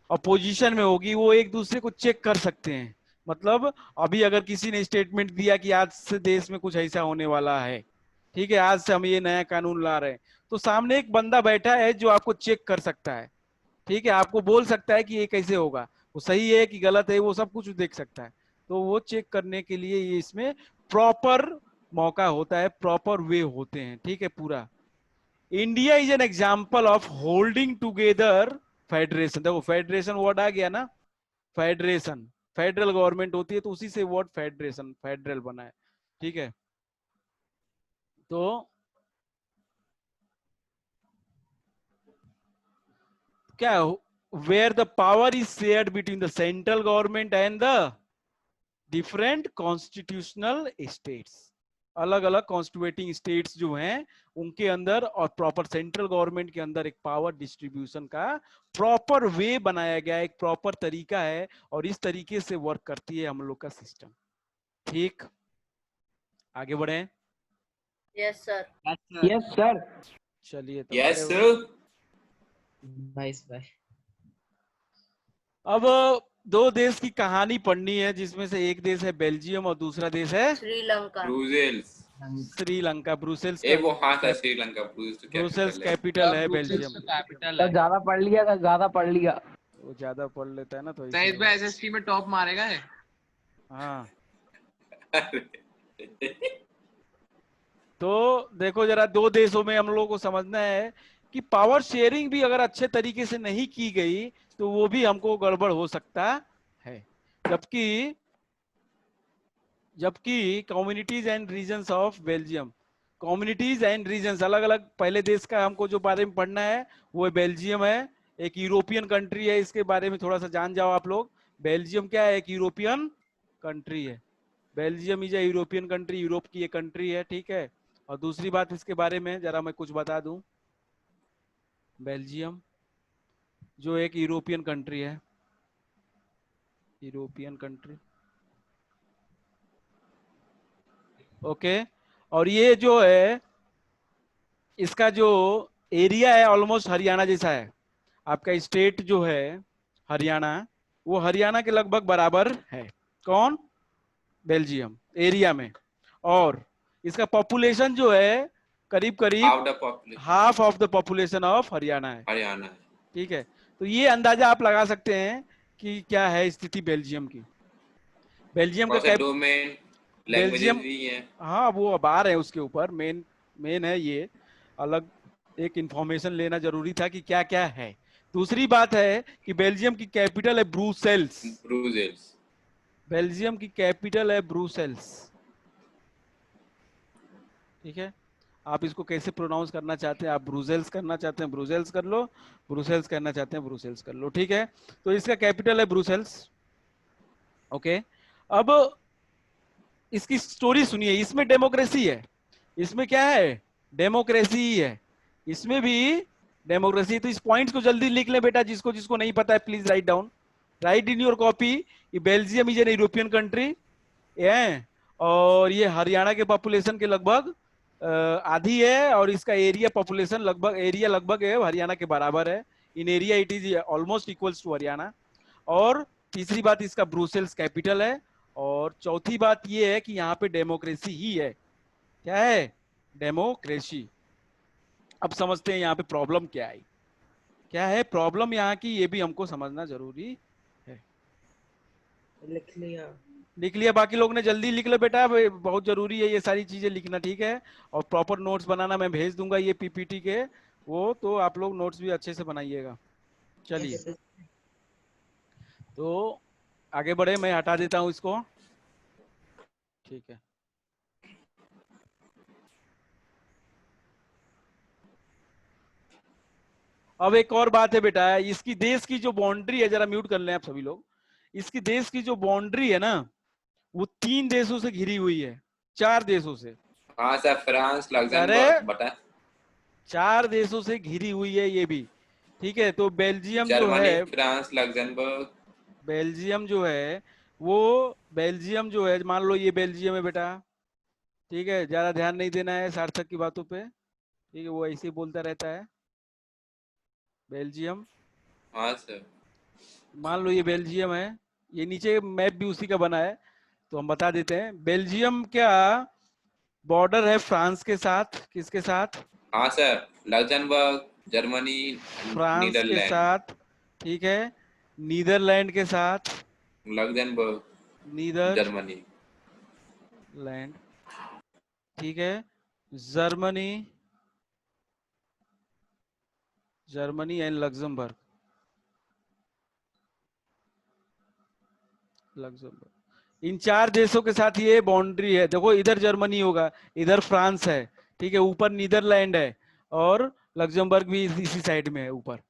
अपोजिशन में होगी, वो एक दूसरे को चेक कर सकते हैं। मतलब अभी अगर किसी ने स्टेटमेंट दिया कि आज से देश में कुछ ऐसा होने वाला है, ठीक है, आज से हम ये नया कानून ला रहे हैं, तो सामने एक बंदा बैठा है जो आपको चेक कर सकता है, ठीक है, आपको बोल सकता है कि ये कैसे होगा, वो सही है कि गलत है, वो सब कुछ देख सकता है। तो वो चेक करने के लिए ये इसमें प्रॉपर मौका होता है, प्रॉपर वे होते हैं, ठीक है पूरा। India is an example of holding together federation. देखो फेडरेशन वर्ड आ गया ना, फेडरेशन, फेडरल गवर्नमेंट होती है तो उसी से वर्ड फेडरेशन, फेडरल बना है, ठीक है। तो क्या, where the power is shared between the central government and the different constitutional states, अलग अलग कॉन्स्टिट्यूटिंग स्टेट्स जो हैं उनके अंदर और प्रॉपर सेंट्रल गवर्नमेंट के अंदर एक पावर डिस्ट्रीब्यूशन का प्रॉपर वे बनाया गया है, एक प्रॉपर तरीका है, और इस तरीके से वर्क करती है हम लोग का सिस्टम। ठीक, आगे बढ़े। Yes sir. Yes sir. चलिए तो यस अरे सर। Nice bye. अब दो देश की कहानी पढ़नी है, जिसमें से एक देश है बेल्जियम और दूसरा देश है श्रीलंका। ब्रुसेल्स। श्रीलंका। ब्रुसेल्स ए वो हाँ सर श्रीलंका ब्रुसेल्स कैपिटल है बेल्जियम। कैपिटल सर है। ज्यादा पढ़ लिया सर, ज्यादा पढ़ लिया। वो ज्यादा पढ़ लेता है ना तो सर इस बार एसएसटी में टॉप मारेगा है। हाँ तो देखो जरा, दो देशों में हम लोगों को समझना है कि पावर शेयरिंग भी अगर अच्छे तरीके से नहीं की गई तो वो भी हमको गड़बड़ हो सकता है। जबकि communities and regions of Belgium, communities and regions अलग अलग, पहले देश का हमको जो बारे में पढ़ना है वो बेल्जियम है, एक यूरोपियन कंट्री है, इसके बारे में थोड़ा सा जान जाओ आप लोग। बेल्जियम क्या है, एक यूरोपियन कंट्री है। Belgium is a European country, Europe की एक कंट्री है, ठीक है। और दूसरी बात इसके बारे में जरा मैं कुछ बता दूं, बेल्जियम जो एक यूरोपियन कंट्री है, यूरोपियन कंट्री, ओके। और ये जो है इसका जो एरिया है ऑलमोस्ट हरियाणा जैसा है। आपका स्टेट जो है हरियाणा, वो हरियाणा के लगभग बराबर है। कौन? बेल्जियम एरिया में। और इसका पॉपुलेशन जो है करीब करीब half the population half of the population of Haryana है। हरियाणा है। ठीक है, तो ये अंदाजा आप लगा सकते हैं कि क्या है स्थिति बेल्जियम की। बेल्जियम का दो मेन लैंग्वेजेस बेल्जियम, भी हैं। हाँ वो अब आ रहे हैं उसके ऊपर। मेन है ये, अलग एक इंफॉर्मेशन लेना जरूरी था कि क्या क्या है। दूसरी बात है कि बेल्जियम की कैपिटल है ब्रुसेल्स। ब्रुसेल्स। बेल्जियम की कैपिटल है ब्रुसेल्स। ठीक है, आप इसको कैसे प्रोनाउंस करना चाहते हैं? आप ब्रुसेल्स करना चाहते हैं ब्रुसेल्स कर लो, ब्रुसेल्स करना चाहते हैं ब्रुसेल्स कर लो। ठीक है, तो इसका कैपिटल है ब्रुसेल्स। ओके, अब इसकी स्टोरी सुनिए। इसमें डेमोक्रेसी है, इसमें क्या है? डेमोक्रेसी ही है, इसमें भी डेमोक्रेसी। तो इस पॉइंट को जल्दी लिख ले बेटा, जिसको जिसको नहीं पता है please write down, right in your copy. Belgium is an European country है, और ये हरियाणा के पॉपुलेशन के लगभग आधी है, और इसका एरिया पॉपुलेशन लगभग है हरियाणा के बराबर है। In area it is almost equals to Haryana. और तीसरी बात, इसका ब्रुसेल्स कैपिटल है। और चौथी बात ये है कि यहाँ पे डेमोक्रेसी ही है। क्या है? डेमोक्रेसी। अब समझते हैं यहाँ पे प्रॉब्लम क्या है। क्या है प्रॉब्लम यहाँ की, ये भी हमको समझना जरूरी है। लिख लिया। लिख लिया? बाकी लोग ने जल्दी लिख लो बेटा, बहुत जरूरी है ये सारी चीजें लिखना। ठीक है, और प्रॉपर नोट्स बनाना मैं भेज दूंगा ये पीपीटी के, वो तो आप लोग नोट्स भी अच्छे से बनाइएगा। चलिए, Yes, sir. तो आगे बढ़े, मैं हटा देता हूं इसको। ठीक है, अब एक और बात है बेटा, इसकी देश की जो बाउंड्री है, जरा म्यूट कर लें आप सभी लोग। इसकी देश की जो बाउंड्री है ना, वो 3 देशों से घिरी हुई है, 4 देशों से। हाँ सर, फ्रांस, अरे लग्जमबर्ग, बता 4 देशों से घिरी हुई है ये भी। ठीक है, तो बेल्जियम जो जर्मनी, है, फ्रांस, लग्जमबर्ग। बेल्जियम जो है वो, बेल्जियम जो है, मान लो ये बेल्जियम है बेटा। ठीक है, ज्यादा ध्यान नहीं देना है सार्थक की बातों पे। ठीक है, वो ऐसे ही बोलता रहता है। बेल्जियम, हाँ सर। मान लो ये बेल्जियम है, ये नीचे मैप भी उसी का बना है, तो हम बता देते हैं। बेल्जियम क्या बॉर्डर है फ्रांस के साथ? किसके साथ? हाँ सर, लग्जमबर्ग, जर्मनी, फ्रांस के नीदरलैंड। साथ। ठीक है, नीदरलैंड के साथ, लग्जमबर्ग, जर्मनी। नीदरलैंड। ठीक है, Germany, Germany and Luxembourg. Luxembourg, इन 4 देशों के साथ ये बाउंड्री है। देखो, इधर जर्मनी होगा, इधर फ्रांस है, ठीक है, ऊपर नीदरलैंड है, और लग्जमबर्ग भी इसी साइड में है ऊपर।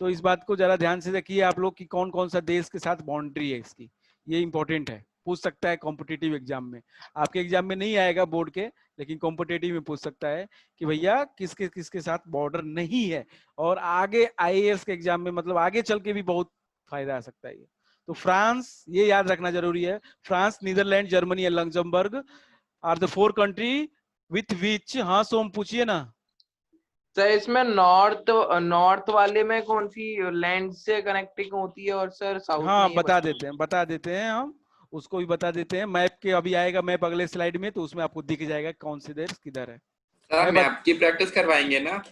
तो इस बात को जरा ध्यान से देखिए आप लोग कि कौन कौन सा देश के साथ बाउंड्री है इसकी। ये इंपॉर्टेंट है, पूछ सकता है कॉम्पिटिटिव एग्जाम में। आपके एग्जाम में नहीं आएगा बोर्ड के, लेकिन कॉम्पिटिटिव में पूछ सकता है कि भैया किसके किसके साथ बॉर्डर नहीं है। और आगे आईएएस के एग्जाम में, मतलब आगे चल के भी बहुत फायदा आ सकता है ये। तो फ्रांस, ये याद रखना जरूरी है, France, Netherlands, Germany and Luxembourg are the 4 country with which. हाँ सोम, पूछिए ना। सर इसमें नॉर्थ वाले में कौन सी लैंड से कनेक्टिंग होती है, और सर साउथ हाँ में बता देते हैं हम, उसको भी बता देते हैं। मैप के अभी आएगा मैप अगले स्लाइड में, तो उसमें आपको दिख जाएगा कौन से देश किधर है। सर मैप की प्रैक्टिस करवाएंगे ना?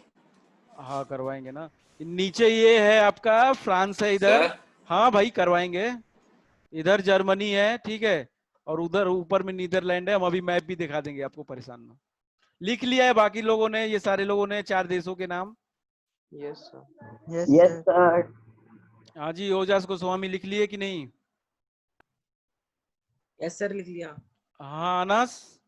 हाँ करवाएंगे ना। नीचे ये है आपका फ्रांस है इधर। सर? हाँ भाई करवाएंगे। इधर जर्मनी है, ठीक है, और उधर ऊपर में नीदरलैंड है। हम अभी मैप भी दिखा देंगे आपको, परेशान ना। लिख लिया है बाकी लोगों ने, ये सारे लोगों ने 4 देशों के नाम? Yes sir. Yes, sir. हाँ जी, ओजास गोस्वामी लिख लिए कि नहीं? Yes, sir. लिख लिया। हाँ अनस,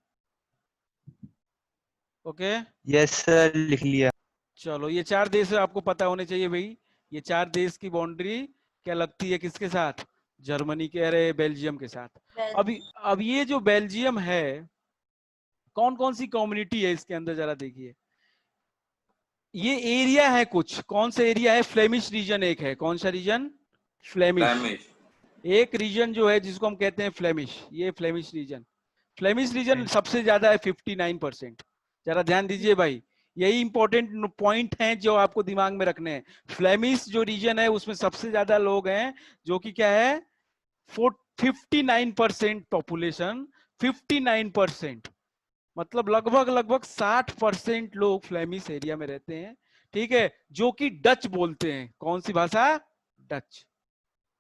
ओके। Yes, sir. लिख लिया। चलो, ये 4 देश आपको पता होने चाहिए भाई। ये 4 देश की बाउंड्री क्या लगती है किसके साथ? जर्मनी के, अरे बेल्जियम के साथ। अब ये जो बेल्जियम है, कौन कौन सी कम्युनिटी है इसके अंदर जरा देखिए। ये एरिया है कुछ, कौन सा एरिया है? फ्लेमिश रीजन एक है। कौन सा रीजन? फ्लेमिश। एक रीजन जो है जिसको हम कहते हैं फ्लेमिश, ये फ्लेमिश रीजन। फ्लेमिश रीजन सबसे ज्यादा है 59%। जरा ध्यान दीजिए भाई, यही इंपॉर्टेंट पॉइंट हैं जो आपको दिमाग में रखने हैं। फ्लेमिश जो रीजन है उसमें सबसे ज्यादा लोग हैं, जो कि क्या है 59% पॉपुलेशन, 59%, मतलब लगभग 60% लोग फ्लेमिश एरिया में रहते हैं, ठीक है, जो कि डच बोलते हैं। कौन सी भाषा?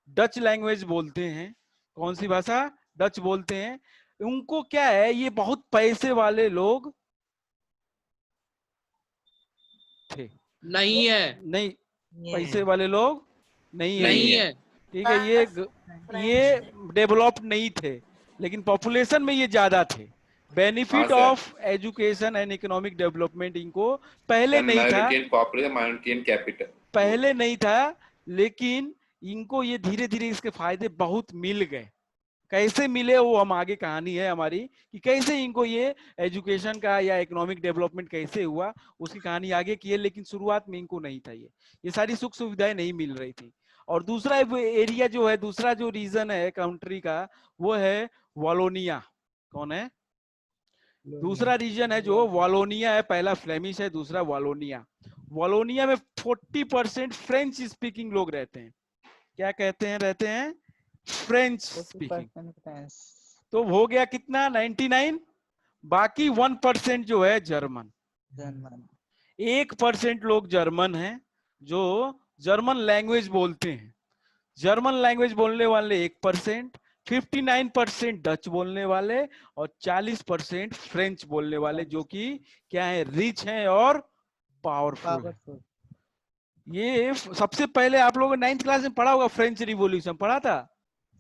डच लैंग्वेज बोलते हैं। कौन सी भाषा? डच बोलते हैं। उनको क्या है, ये बहुत पैसे वाले लोग थे। नहीं है, नहीं, पैसे वाले लोग नहीं है, नहीं है। ठीक है। ये डेवलप्ड नहीं थे, लेकिन पॉपुलेशन में ये ज्यादा थे। बेनिफिट हाँ, of education and economic development इनको पहले नहीं था, minority and population, minority and capital पहले नहीं था, लेकिन इनको ये धीरे धीरे इसके फायदे बहुत मिल गए। कैसे मिले वो हम आगे कहानी है हमारी, कि कैसे इनको ये एजुकेशन का या इकोनॉमिक डेवलपमेंट कैसे हुआ, उसकी कहानी आगे की है। लेकिन शुरुआत में इनको नहीं था, ये सारी सुख सुविधाएं नहीं मिल रही थी। और दूसरा एरिया जो है, दूसरा जो रीजन है कंट्री का, वो है वालोनिया। कौन है? दूसरा रीजन है जो वालोनिया है। पहला फ्लेमिश है, दूसरा वालोनिया। वालोनिया में 40% फ्रेंच स्पीकिंग लोग रहते हैं। क्या कहते हैं? रहते हैं फ्रेंच स्पीकिंग। तो हो गया कितना? 99। बाकी 1% जो है जर्मन। 1% लोग जर्मन हैं, जो जर्मन लैंग्वेज बोलते हैं। जर्मन लैंग्वेज बोलने वाले 1%, 59% डच बोलने वाले, और 40% फ्रेंच बोलने वाले, जो कि क्या है, रिच हैं और पावरफुल। ये सबसे पहले आप लोगों ने 9th क्लास में पढ़ा होगा, फ्रेंच रिवॉल्यूशन पढ़ा था।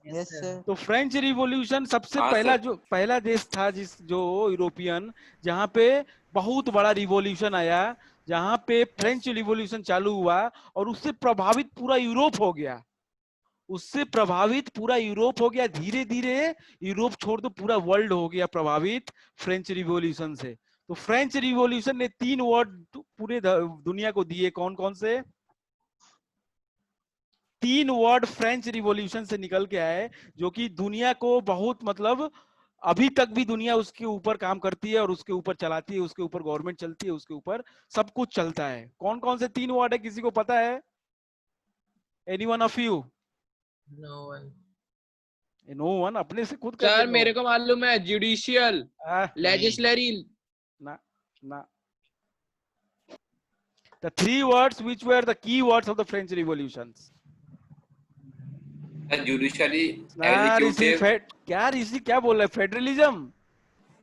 Yes sir. तो फ्रेंच रिवॉल्यूशन सबसे हाँ, पहला सर। जो पहला देश था जो यूरोपियन, जहां पे बहुत बड़ा रिवॉल्यूशन आया, जहां पे फ्रेंच रिवॉल्यूशन चालू हुआ, और उससे प्रभावित पूरा यूरोप हो गया। उससे प्रभावित पूरा यूरोप हो गया। धीरे धीरे यूरोप छोड़ दो, पूरा वर्ल्ड हो गया प्रभावित फ्रेंच रिवॉल्यूशन से। तो फ्रेंच रिवॉल्यूशन ने 3 वर्ड पूरे दुनिया को दिए। कौन कौन से? 3 वर्ड फ्रेंच रिवॉल्यूशन से निकल के आए, जो कि दुनिया को बहुत, मतलब अभी तक भी दुनिया उसके ऊपर काम करती है और उसके ऊपर चलाती है, उसके ऊपर गवर्नमेंट चलती है, उसके ऊपर सब कुछ चलता है। कौन कौन से 3 वर्ड है, किसी को पता है? Any one of you? No one. No one, अपने से खुद कर सर लो। मेरे को मालूम है, जुडिशियल, लेजिस्लरी। ना ना। The 3 words which were the key words of the French revolutions. Judiciary, Rishi executive, क्या ऋषि क्या बोल रहे? फेडरलिज्म?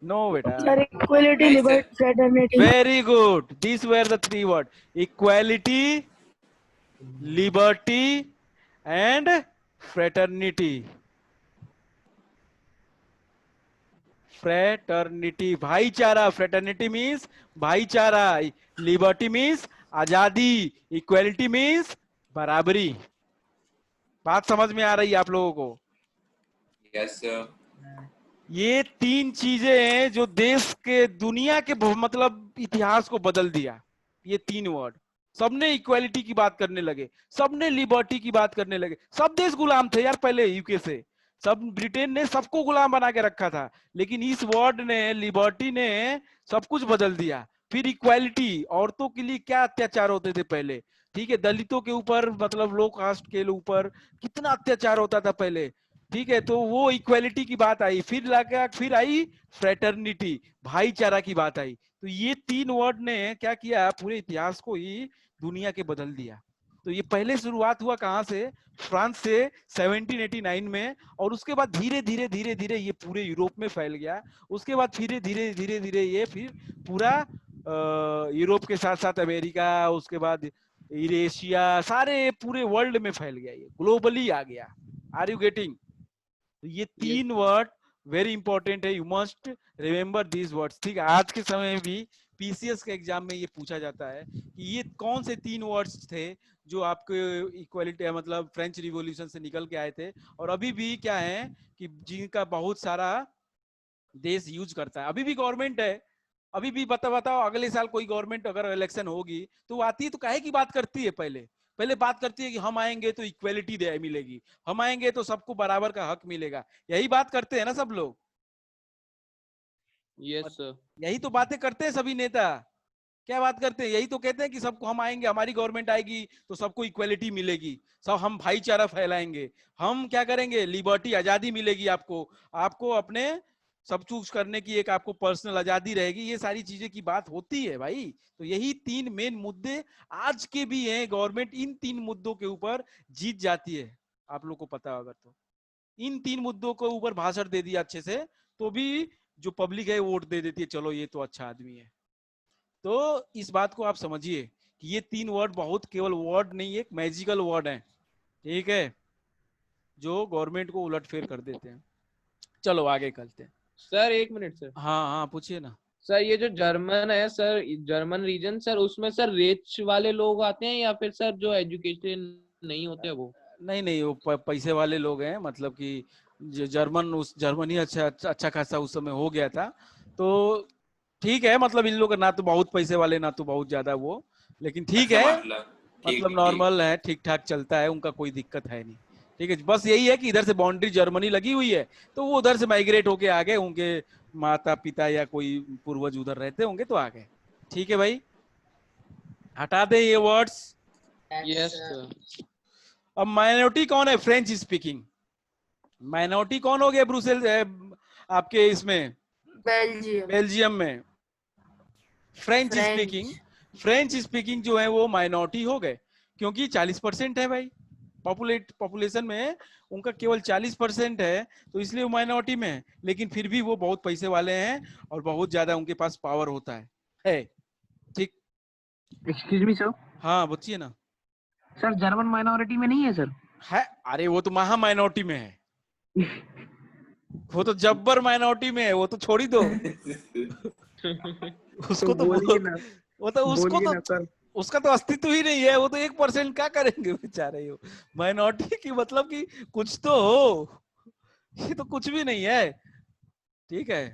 नो बेटा। Equality, liberty, fraternity. Very good. These were the 3 words: equality, liberty, and fraternity. Fraternity, भाईचारा. Fraternity means भाईचारा. Liberty means आजादी. Equality means बराबरी. बात समझ में आ रही है आप लोगों को? Yes sir. ये 3 चीजें हैं जो देश के, दुनिया के मतलब इतिहास को बदल दिया। ये 3 वर्ड। सबने इक्वालिटी की बात करने लगे, सबने लिबर्टी की बात करने लगे। सब देश गुलाम थे यार पहले, यूके से सब, ब्रिटेन ने सबको गुलाम बना के रखा था, लेकिन इस वर्ड ने, लिबर्टी ने सब कुछ बदल दिया। फिर इक्वालिटी, औरतों के लिए क्या अत्याचार होते थे पहले, ठीक है, दलितों के ऊपर, मतलब लो कास्ट के ऊपर कितना अत्याचार होता था पहले, ठीक है, तो वो इक्वालिटी की बात आई। फिर आई फ्रेटर्निटी, भाईचारा की बात आई। तो ये 3 वर्ड ने क्या किया, पूरे इतिहास को ही दुनिया के बदल दिया। तो ये पहले शुरुआत हुआ कहां से? फ्रांस से 1789 में, और उसके बाद धीरे धीरे धीरे धीरे ये पूरे यूरोप में फैल गया। उसके बाद धीरे धीरे ये फिर पूरा यूरोप के साथ साथ अमेरिका, उसके बाद एशिया, सारे पूरे वर्ल्ड में फैल गया, ये ग्लोबली आ गया। Are you getting? ये 3 वर्ड वेरी इंपॉर्टेंट है, you must remember these words, ठीक है। आज के समय में भी पीसीएस के एग्जाम में ये पूछा जाता है कि ये कौन से 3 वर्ड्स थे जो आपके इक्वालिटी, मतलब फ्रेंच रिवॉल्यूशन से निकल के आए थे, और अभी भी क्या है कि जिनका बहुत सारा देश यूज करता है। अभी भी गवर्नमेंट है, अभी भी बताओ अगले साल कोई गवर्नमेंट अगर इलेक्शन होगी तो आती है तो काहे की बात करती है? पहले बात करती है कि हम आएंगे तो इक्वालिटी दे मिलेगी, हम आएंगे तो सबको बराबर का हक मिलेगा। यही बात करते हैं ना सब लोग? Yes sir. यही तो बातें करते हैं सभी नेता। क्या बात करते हैं? यही तो कहते हैं कि सबको हम आएंगे, हमारी गवर्नमेंट आएगी तो सबको इक्वलिटी मिलेगी, सब हम भाईचारा फैलाएंगे, हम क्या करेंगे, लिबर्टी आजादी मिलेगी आपको, आपको अपने सब चूज करने की एक आपको पर्सनल आजादी रहेगी, ये सारी चीजें की बात होती है भाई। तो यही 3 मेन मुद्दे आज के भी हैं। गवर्नमेंट इन 3 मुद्दों के ऊपर जीत जाती है, आप लोग को पता होगा। तो इन 3 मुद्दों के ऊपर भाषण दे दिया अच्छे से तो भी जो पब्लिक है वोट दे देती है, चलो ये तो अच्छा आदमी है। तो इस बात को आप समझिए कि ये 3 वर्ड बहुत केवल वर्ड नहीं, एक मैजिकल वर्ड है, ठीक है, जो गवर्नमेंट को उलटफेर कर देते हैं। चलो आगे करते हैं। Sir 1 minute sir. हाँ हाँ पूछिए ना। सर ये जो जर्मन है सर, जर्मन रीजन सर, उसमें सर रिच वाले लोग आते हैं या फिर सर जो एजुकेटेड नहीं होते वो? नहीं नहीं, वो पैसे वाले लोग हैं, मतलब कि जर्मन, उस जर्मनी अच्छा खासा उस समय हो गया था, तो ठीक है, मतलब इन लोग ना तो बहुत पैसे वाले ना तो बहुत ज्यादा वो, लेकिन ठीक अच्छा, है, ठीक मतलब ठीक नॉर्मल है, ठीक ठाक चलता है, उनका कोई दिक्कत है नहीं, ठीक है। बस यही है कि इधर से बाउंड्री जर्मनी लगी हुई है तो वो उधर से माइग्रेट होके आ गए, उनके माता पिता या कोई पूर्वज उधर रहते होंगे तो आ गए, ठीक है भाई, हटा दे ये वर्ड्स। Yes sir. अब माइनॉरिटी कौन है? French speaking. माइनॉरिटी कौन हो गया ब्रुसेल आपके इसमें बेल्जियम। बेल्जियम में? French speaking. फ्रेंच स्पीकिंग जो है वो माइनॉरिटी हो गए, क्योंकि 40% है भाई, पॉपुलेशन में उनका केवल 40% है, तो इसलिए वो माइनॉरिटी में है, लेकिन फिर भी वो बहुत पैसे वाले हैं और बहुत ज्यादा उनके पास पावर होता है ठीक। Excuse me sir. हाँ बचिए ना। सर जर्मन माइनॉरिटी में नहीं है सर? है, अरे वो तो महा माइनॉरिटी में है, वो तो जब्बर माइनॉरिटी में है, वो तो छोड़ ही दो उसको तो बोलिए ना, वो तो उसको बोलिए तो ना सर। उसका तो अस्तित्व ही नहीं है, वो तो 1% क्या करेंगे बेचारे हो। माइनॉरिटी की मतलब कि कुछ तो हो, ये तो कुछ भी नहीं है, ठीक है,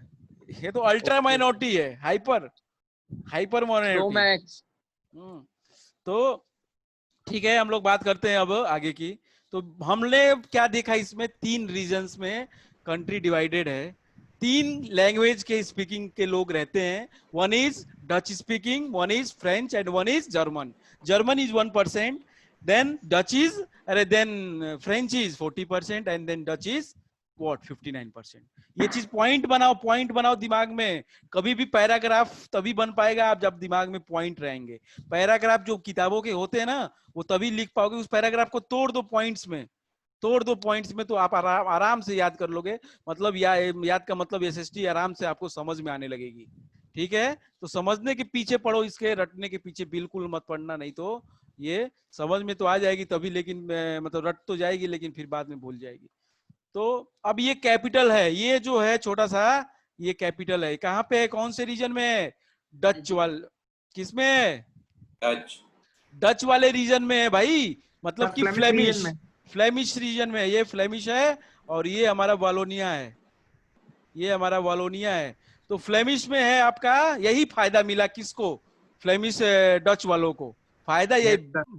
ये तो अल्ट्रा माइनॉरिटी है, हाइपर माइनॉरिटी। मैक्स। तो ठीक है, हम लोग बात करते हैं अब आगे की। तो हमने क्या देखा इसमें, 3 रीजन्स में कंट्री डिवाइडेड है, 3 लैंग्वेज के स्पीकिंग के लोग रहते हैं, one is Dutch speaking, one is French and one is German. German is 1%, then Dutch is, अरे then French is 40% and then Dutch is what 59%। ये चीज पॉइंट बनाओ दिमाग में। कभी भी पैराग्राफ तभी बन पाएगा आप जब दिमाग में पॉइंट रहेंगे। पैराग्राफ जो किताबों के होते हैं ना, वो तभी लिख पाओगे, उस पैराग्राफ को तोड़ दो पॉइंट्स में, तो आप आराम से याद कर लोगे। मतलब याद का मतलब एसएसटी आराम से आपको समझ में आने लगेगी, ठीक है। तो समझने के पीछे पढ़ो, इसके रटने के पीछे बिल्कुल मत पढ़ना, नहीं तो ये समझ में तो आ जाएगी तभी, लेकिन मतलब रट तो जाएगी लेकिन फिर बाद में भूल जाएगी। तो अब ये कैपिटल है, ये जो है छोटा सा, ये कैपिटल है, कहाँ पे है, कौन से रीजन में है? डच वाले, किसमें है? डच वाले रीजन में है भाई, मतलब कि फ्लेमिश रीजन में है। ये फ्लेमिश है और ये हमारा वालोनिया है, ये हमारा वालोनिया है। तो फ्लेमिश में है आपका, यही फायदा मिला किसको? फ्लेमिश डच वालों को फायदा ये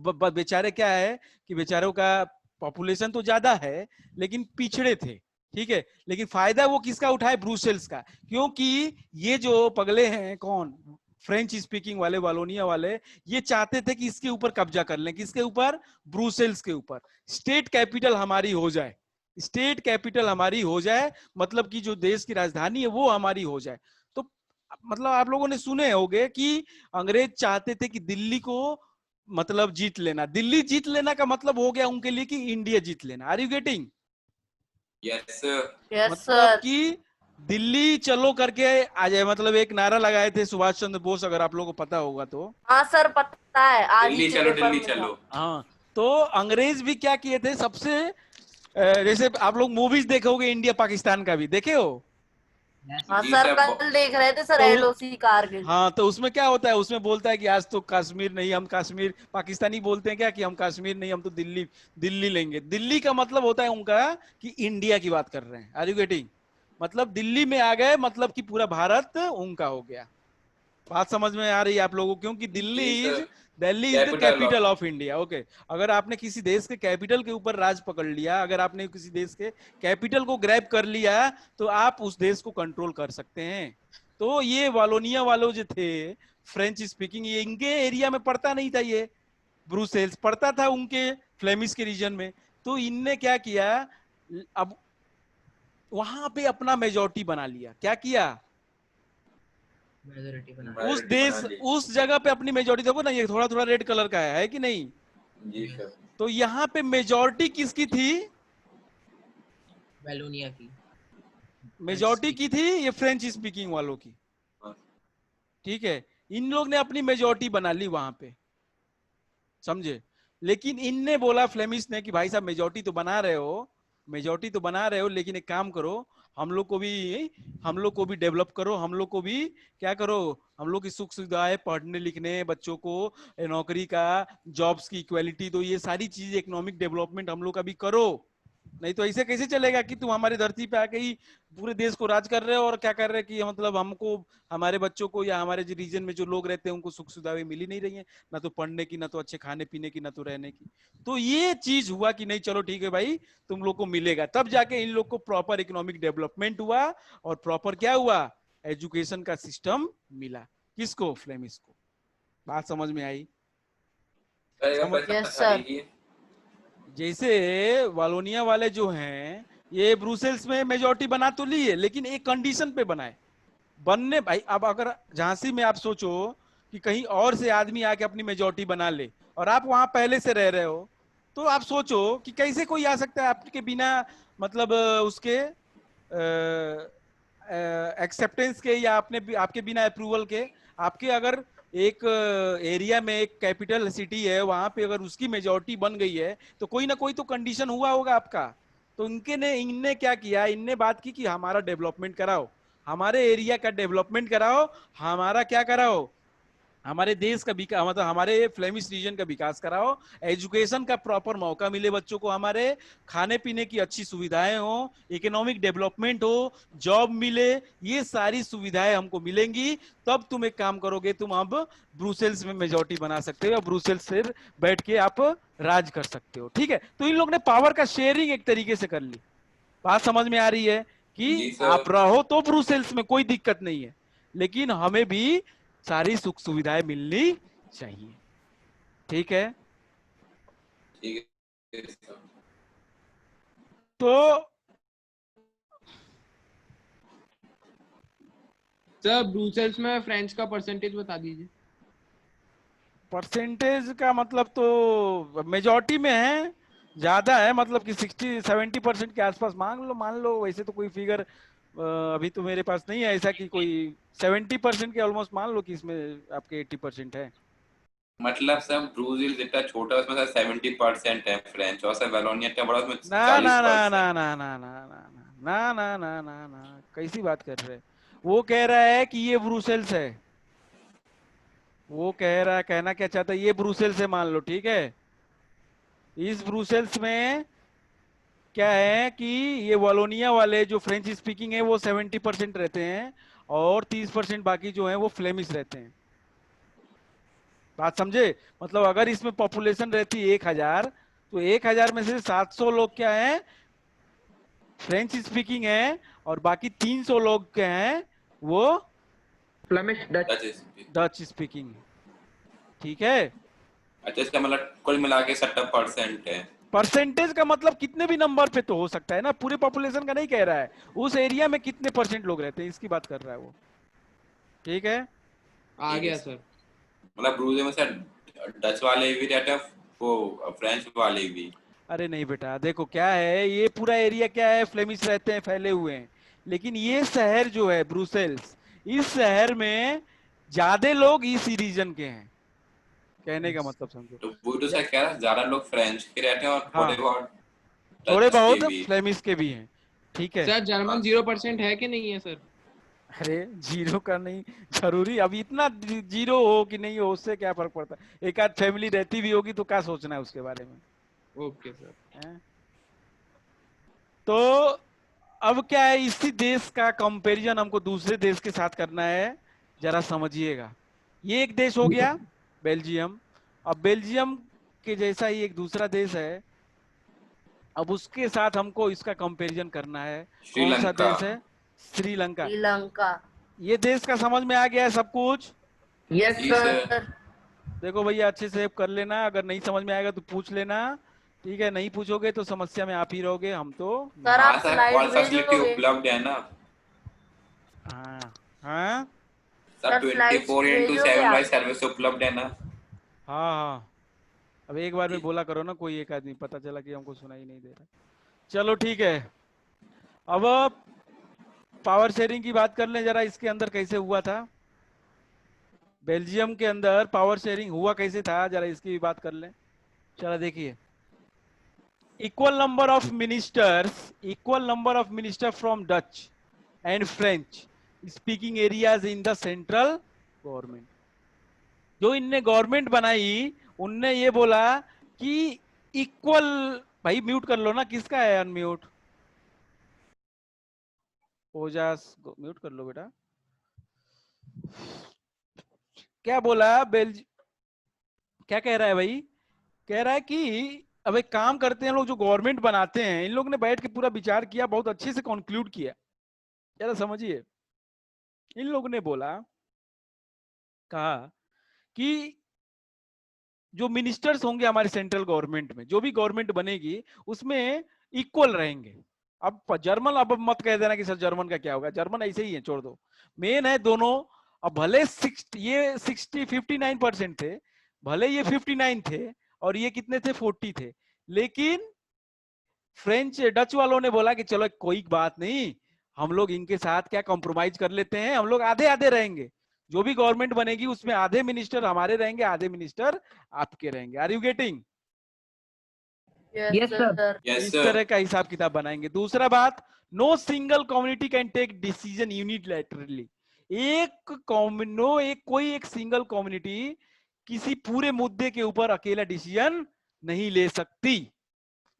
बेचारे क्या है कि बेचारों का पॉपुलेशन तो ज्यादा है लेकिन पिछड़े थे, ठीक है, लेकिन फायदा वो किसका उठाए? ब्रुसेल्स का, क्योंकि ये जो पगले हैं कौन, फ्रेंच स्पीकिंग वाले, वालोनिया वाले, ये चाहते थे कि इसके ऊपर कब्जा कर लें, किसके ऊपर? ब्रुसेल्स के ऊपर। स्टेट कैपिटल हमारी हो जाए, स्टेट कैपिटल हमारी हो जाए, मतलब कि जो देश की राजधानी है वो हमारी हो जाए। तो मतलब आप लोगों ने सुने होंगे कि अंग्रेज चाहते थे कि दिल्ली को मतलब जीत लेना। दिल्ली जीत लेना का मतलब हो गया उनके लिए कि इंडिया जीत लेना। Are you getting? Yes sir. मतलब कि दिल्ली चलो करके आ जाए, मतलब एक नारा लगाए थे सुभाष चंद्र बोस, अगर आप लोगों को पता होगा तो। हाँ सर पता है, आज दिल्ली चलो, दिल्ली चलो। हाँ, तो अंग्रेज भी क्या किए थे सबसे, जैसे आप लोग मूवीज देखोगे इंडिया पाकिस्तान का भी देखे हो? हाँ सर, कल देख रहे थे सर तो एलओसी कारगिल। हाँ, तो उसमें क्या होता है, उसमें बोलता है कि आज तो कश्मीर नहीं, हम कश्मीर, पाकिस्तानी बोलते हैं क्या कि हम कश्मीर नहीं, हम तो दिल्ली लेंगे। दिल्ली का मतलब होता है उनका कि इंडिया की बात कर रहे हैं। Are you getting? मतलब दिल्ली में आ गए, मतलब कि पूरा भारत उनका हो गया। बात समझ में आ रही है आप लोगों को? क्योंकि Delhi is the capital of India. Okay, अगर आपने किसी देश के कैपिटल के ऊपर राज पकड़ लिया, अगर आपने किसी देश के कैपिटल को ग्रैब कर लिया, तो आप उस देश को कंट्रोल कर सकते हैं। तो ये वालोनिया वालों जो थे, फ्रेंच स्पीकिंग, ये इनके एरिया में पड़ता नहीं था, ये ब्रुसेल्स पड़ता था उनके फ्लेमिश के रीजन में। तो इनने क्या किया, अब वहां पे अपना मेजॉरिटी बना लिया। क्या किया, मेजोरिटी बना उस Majority देश बना ली। उस जगह पे अपनी मेजॉरिटी। देखो ना, ये थोड़ा थोड़ा रेड कलर का है कि नहीं? जी सर। तो यहाँ पे मेजॉरिटी किसकी थी? वेलोनिया की। मेजॉरिटी की थी ये फ्रेंच स्पीकिंग वालों की। हाँ। ठीक है, इन लोग ने अपनी मेजॉरिटी बना ली वहां पे, समझे? लेकिन इनने बोला, फ्लेमिश ने, कि भाई साहब मेजॉरिटी तो बना रहे हो, मेजॉरिटी तो बना रहे हो, लेकिन एक काम करो, हम लोग को भी डेवलप करो, हम लोग को भी क्या करो, हम लोग की सुख सुविधाएं, पढ़ने लिखने बच्चों को, नौकरी का, जॉब्स की इक्वालिटी, तो ये सारी चीज, इकोनॉमिक डेवलपमेंट हम लोग का भी करो। नहीं तो ऐसे कैसे चलेगा कि तुम हमारी धरती पे आके ही पूरे देश को राज कर रहे हो और क्या कर रहे हैं कि मतलब हमको, हमारे बच्चों को या हमारे जो रीजन में जो लोग रहते हैं उनको सुख सुविधाएं मिल ही नहीं रही है, ना तो पढ़ने की, ना तो अच्छे खाने पीने की, ना तो रहने की। तो ये चीज हुआ कि नहीं, चलो ठीक है भाई, तुम लोग को मिलेगा। तब जाके इन लोग को प्रॉपर इकोनॉमिक डेवलपमेंट हुआ और प्रॉपर क्या हुआ, एजुकेशन का सिस्टम मिला। किसको? फ्लेमिश को। बात समझ में आई? Yes, sir. जैसे वालोनिया वाले जो हैं, ये ब्रुसेल्स में मेजॉरिटी बना तो ली है, लेकिन एक कंडीशन पे बनाए बनने। भाई अब अगर झांसी में आप सोचो कि कहीं और से आदमी आके अपनी मेजॉरिटी बना ले और आप वहां पहले से रह रहे हो, तो आप सोचो कि कैसे कोई आ सकता है आपके बिना, मतलब उसके एक्सेप्टेंस के, या आपके बिना अप्रूवल के। आपके अगर एक एरिया में एक कैपिटल सिटी है, वहां पे अगर उसकी मेजॉरिटी बन गई है, तो कोई ना कोई तो कंडीशन हुआ होगा आपका। तो इनने क्या किया, इनने बात की कि हमारा डेवलपमेंट कराओ, हमारे एरिया का डेवलपमेंट कराओ, हमारा क्या कराओ, हमारे देश का विकास, मतलब हमारे फ्लेमिश रीजन का विकास कराओ, एजुकेशन का प्रॉपर मौका मिले बच्चों को, हमारे खाने पीने की अच्छी सुविधाएं हो, इकोनॉमिक डेवलपमेंट हो, जॉब मिले, ये सारी सुविधाएं हमको मिलेंगी, तब तुम एक काम करोगे, तुम अब ब्रुसेल्स में मेजॉरिटी बना सकते हो, ब्रुसेल्स से बैठ के आप राज कर सकते हो। ठीक है, तो इन लोग ने पावर का शेयरिंग एक तरीके से कर ली। बात समझ में आ रही है जी कि सर। आप रहो तो ब्रुसेल्स में कोई दिक्कत नहीं है, लेकिन हमें भी सारी सुख सुविधाएं मिलनी चाहिए। ठीक है, ठीक है सर। तो सर ब्रुसेल्स में फ्रेंच का परसेंटेज बता दीजिए। परसेंटेज का मतलब तो मेजॉरिटी में है, ज्यादा है, मतलब कि 60-70% के आसपास मान लो। वैसे तो कोई फिगर अभी तो मेरे पास नहीं है ऐसा कि कोई 70% के ऑलमोस्ट मान लो कि इसमें आपके 80% है। मतलब सर ब्रूजिल जितना छोटा उसमें सर 70% है फ्रेंच, और सर वेलोनिया इतना बड़ा उसमें ना ना ना 40%। ना ना ना ना ना ना ना ना ना ना, कैसी बात कर रहे हैं? वो कह रहा है कि ये ब्रुसेल्स है, वो कहना क्या चाहता है, ये ब्रुसेल्स है मान लो, ठीक है। इस ब्रुसेल्स में क्या है कि ये वालोनिया वाले जो फ्रेंच स्पीकिंग है वो 70% रहते हैं और 30% बाकी जो है वो फ्लेमिश रहते हैं। बात समझे? मतलब अगर इसमें पॉपुलेशन रहती 1000, तो 1000 में से 700 लोग क्या है, फ्रेंच स्पीकिंग है, और बाकी 300 लोग क्या हैं, वो फ्लेमिश डच डच स्पीकिंग है। ठीक है, अच्छा, इसका मतलब कुल मिला के 70% है। परसेंटेज का मतलब कितने भी नंबर पे तो हो सकता है ना, पूरे पॉपुलेशन का नहीं कह रहा है, उस एरिया में कितने % लोग रहते हैं इसकी बात कर रहा है वो। ठीक है, आ गया सर। मतलब ब्रूजिल में सर डच वाले भी रहते हैं, वो फ्रेंच वाले भी। अरे नहीं बेटा, देखो क्या है, ये पूरा एरिया क्या है, फ्लेमिश रहते हैं, फैले हुए हैं, लेकिन ये शहर जो है ब्रुसेल्स, इस शहर में ज्यादा लोग इस रीजन के हैं, कहने का मतलब समझो। तो वो तो सर कह रहा है ज्यादा लोग फ्रेंच के रहते हैं और हाँ, थोड़े थोड़े बहुत बहुत फ्लेमिश के भी हैं। ठीक है सर जर्मन 0% है कि नहीं है सर? अरे जीरो का नहीं जरूरी, अब इतना जीरो हो कि नहीं हो उससे क्या फर्क पड़ता है, एक आध फैमिली रहती भी होगी तो क्या सोचना है उसके बारे में। Okay sir. हैं? तो अब क्या है, इसी देश का कंपैरिजन हमको दूसरे देश के साथ करना है, जरा समझिएगा। ये एक देश हो गया बेल्जियम, अब बेल्जियम के जैसा ही एक दूसरा देश है, अब उसके साथ हमको इसका कंपैरिजन करना है। कौन सा श्रीलंका। देश है? श्रीलंका। श्रीलंका। ये देश का समझ में आ गया है सब कुछ? Yes, जी सर। sir. देखो भैया अच्छे से कर लेना, अगर नहीं समझ में आएगा तो पूछ लेना, ठीक है? नहीं पूछोगे तो समस्या में आप ही रहोगे, हम तो सर हाँ आप सर, स्लाइड कॉल भेज फैसिलिटी दोगे? उपलब्ध है ना हाँ हाँ सर? सर, slides 24/7 भेजोगे वाइज आप? सर्विस उपलब्ध है ना? हाँ हाँ। अब एक बार में बोला करो ना, कोई एक आदमी, पता चला कि हमको सुनाई नहीं दे रहा। चलो ठीक है, अब पावर शेयरिंग की बात कर लें जरा। इसके अंदर कैसे हुआ था, बेल्जियम के अंदर पावर शेयरिंग हुआ कैसे था, जरा इसकी भी बात कर लें। चलो देखिए, equal number of minister from Dutch and French speaking areas in the central government। जो इनने गवर्नमेंट बनाई उनने ये बोला कि इक्वल, भाई म्यूट कर लो ना, किसका है अनम्यूट? ओजास म्यूट कर लो बेटा। क्या बोला क्या कह रहा है भाई? कह रहा है कि अब एक काम करते हैं, लोग जो गवर्नमेंट बनाते हैं, इन लोग ने बैठ के पूरा विचार किया, बहुत अच्छे से कंक्लूड किया। जरा समझिए, इन लोगों ने बोला, कहा कि जो मिनिस्टर्स होंगे हमारे सेंट्रल गवर्नमेंट में, जो भी गवर्नमेंट बनेगी उसमें इक्वल रहेंगे। अब जर्मन, अब मत कह देना कि सर जर्मन का क्या होगा, जर्मन ऐसे ही है, छोड़ दो। मेन है दोनों। अब भले ये 59% थे, भले ये 59 थे और ये कितने थे, 40 थे, लेकिन फ्रेंच डच वालों ने बोला कि चलो कोई बात नहीं, हम लोग इनके साथ क्या कॉम्प्रोमाइज कर लेते हैं, हम लोग आधे आधे रहेंगे। जो भी गवर्नमेंट बनेगी उसमें आधे मिनिस्टर हमारे रहेंगे, आधे मिनिस्टर आपके रहेंगे। Are you getting? Yes, sir. Yes इस सर। तरह का हिसाब किताब बनाएंगे। दूसरा बात, no single community can take decision unilaterally. कोई एक सिंगल कम्युनिटी किसी पूरे मुद्दे के ऊपर अकेला डिसीजन नहीं ले सकती।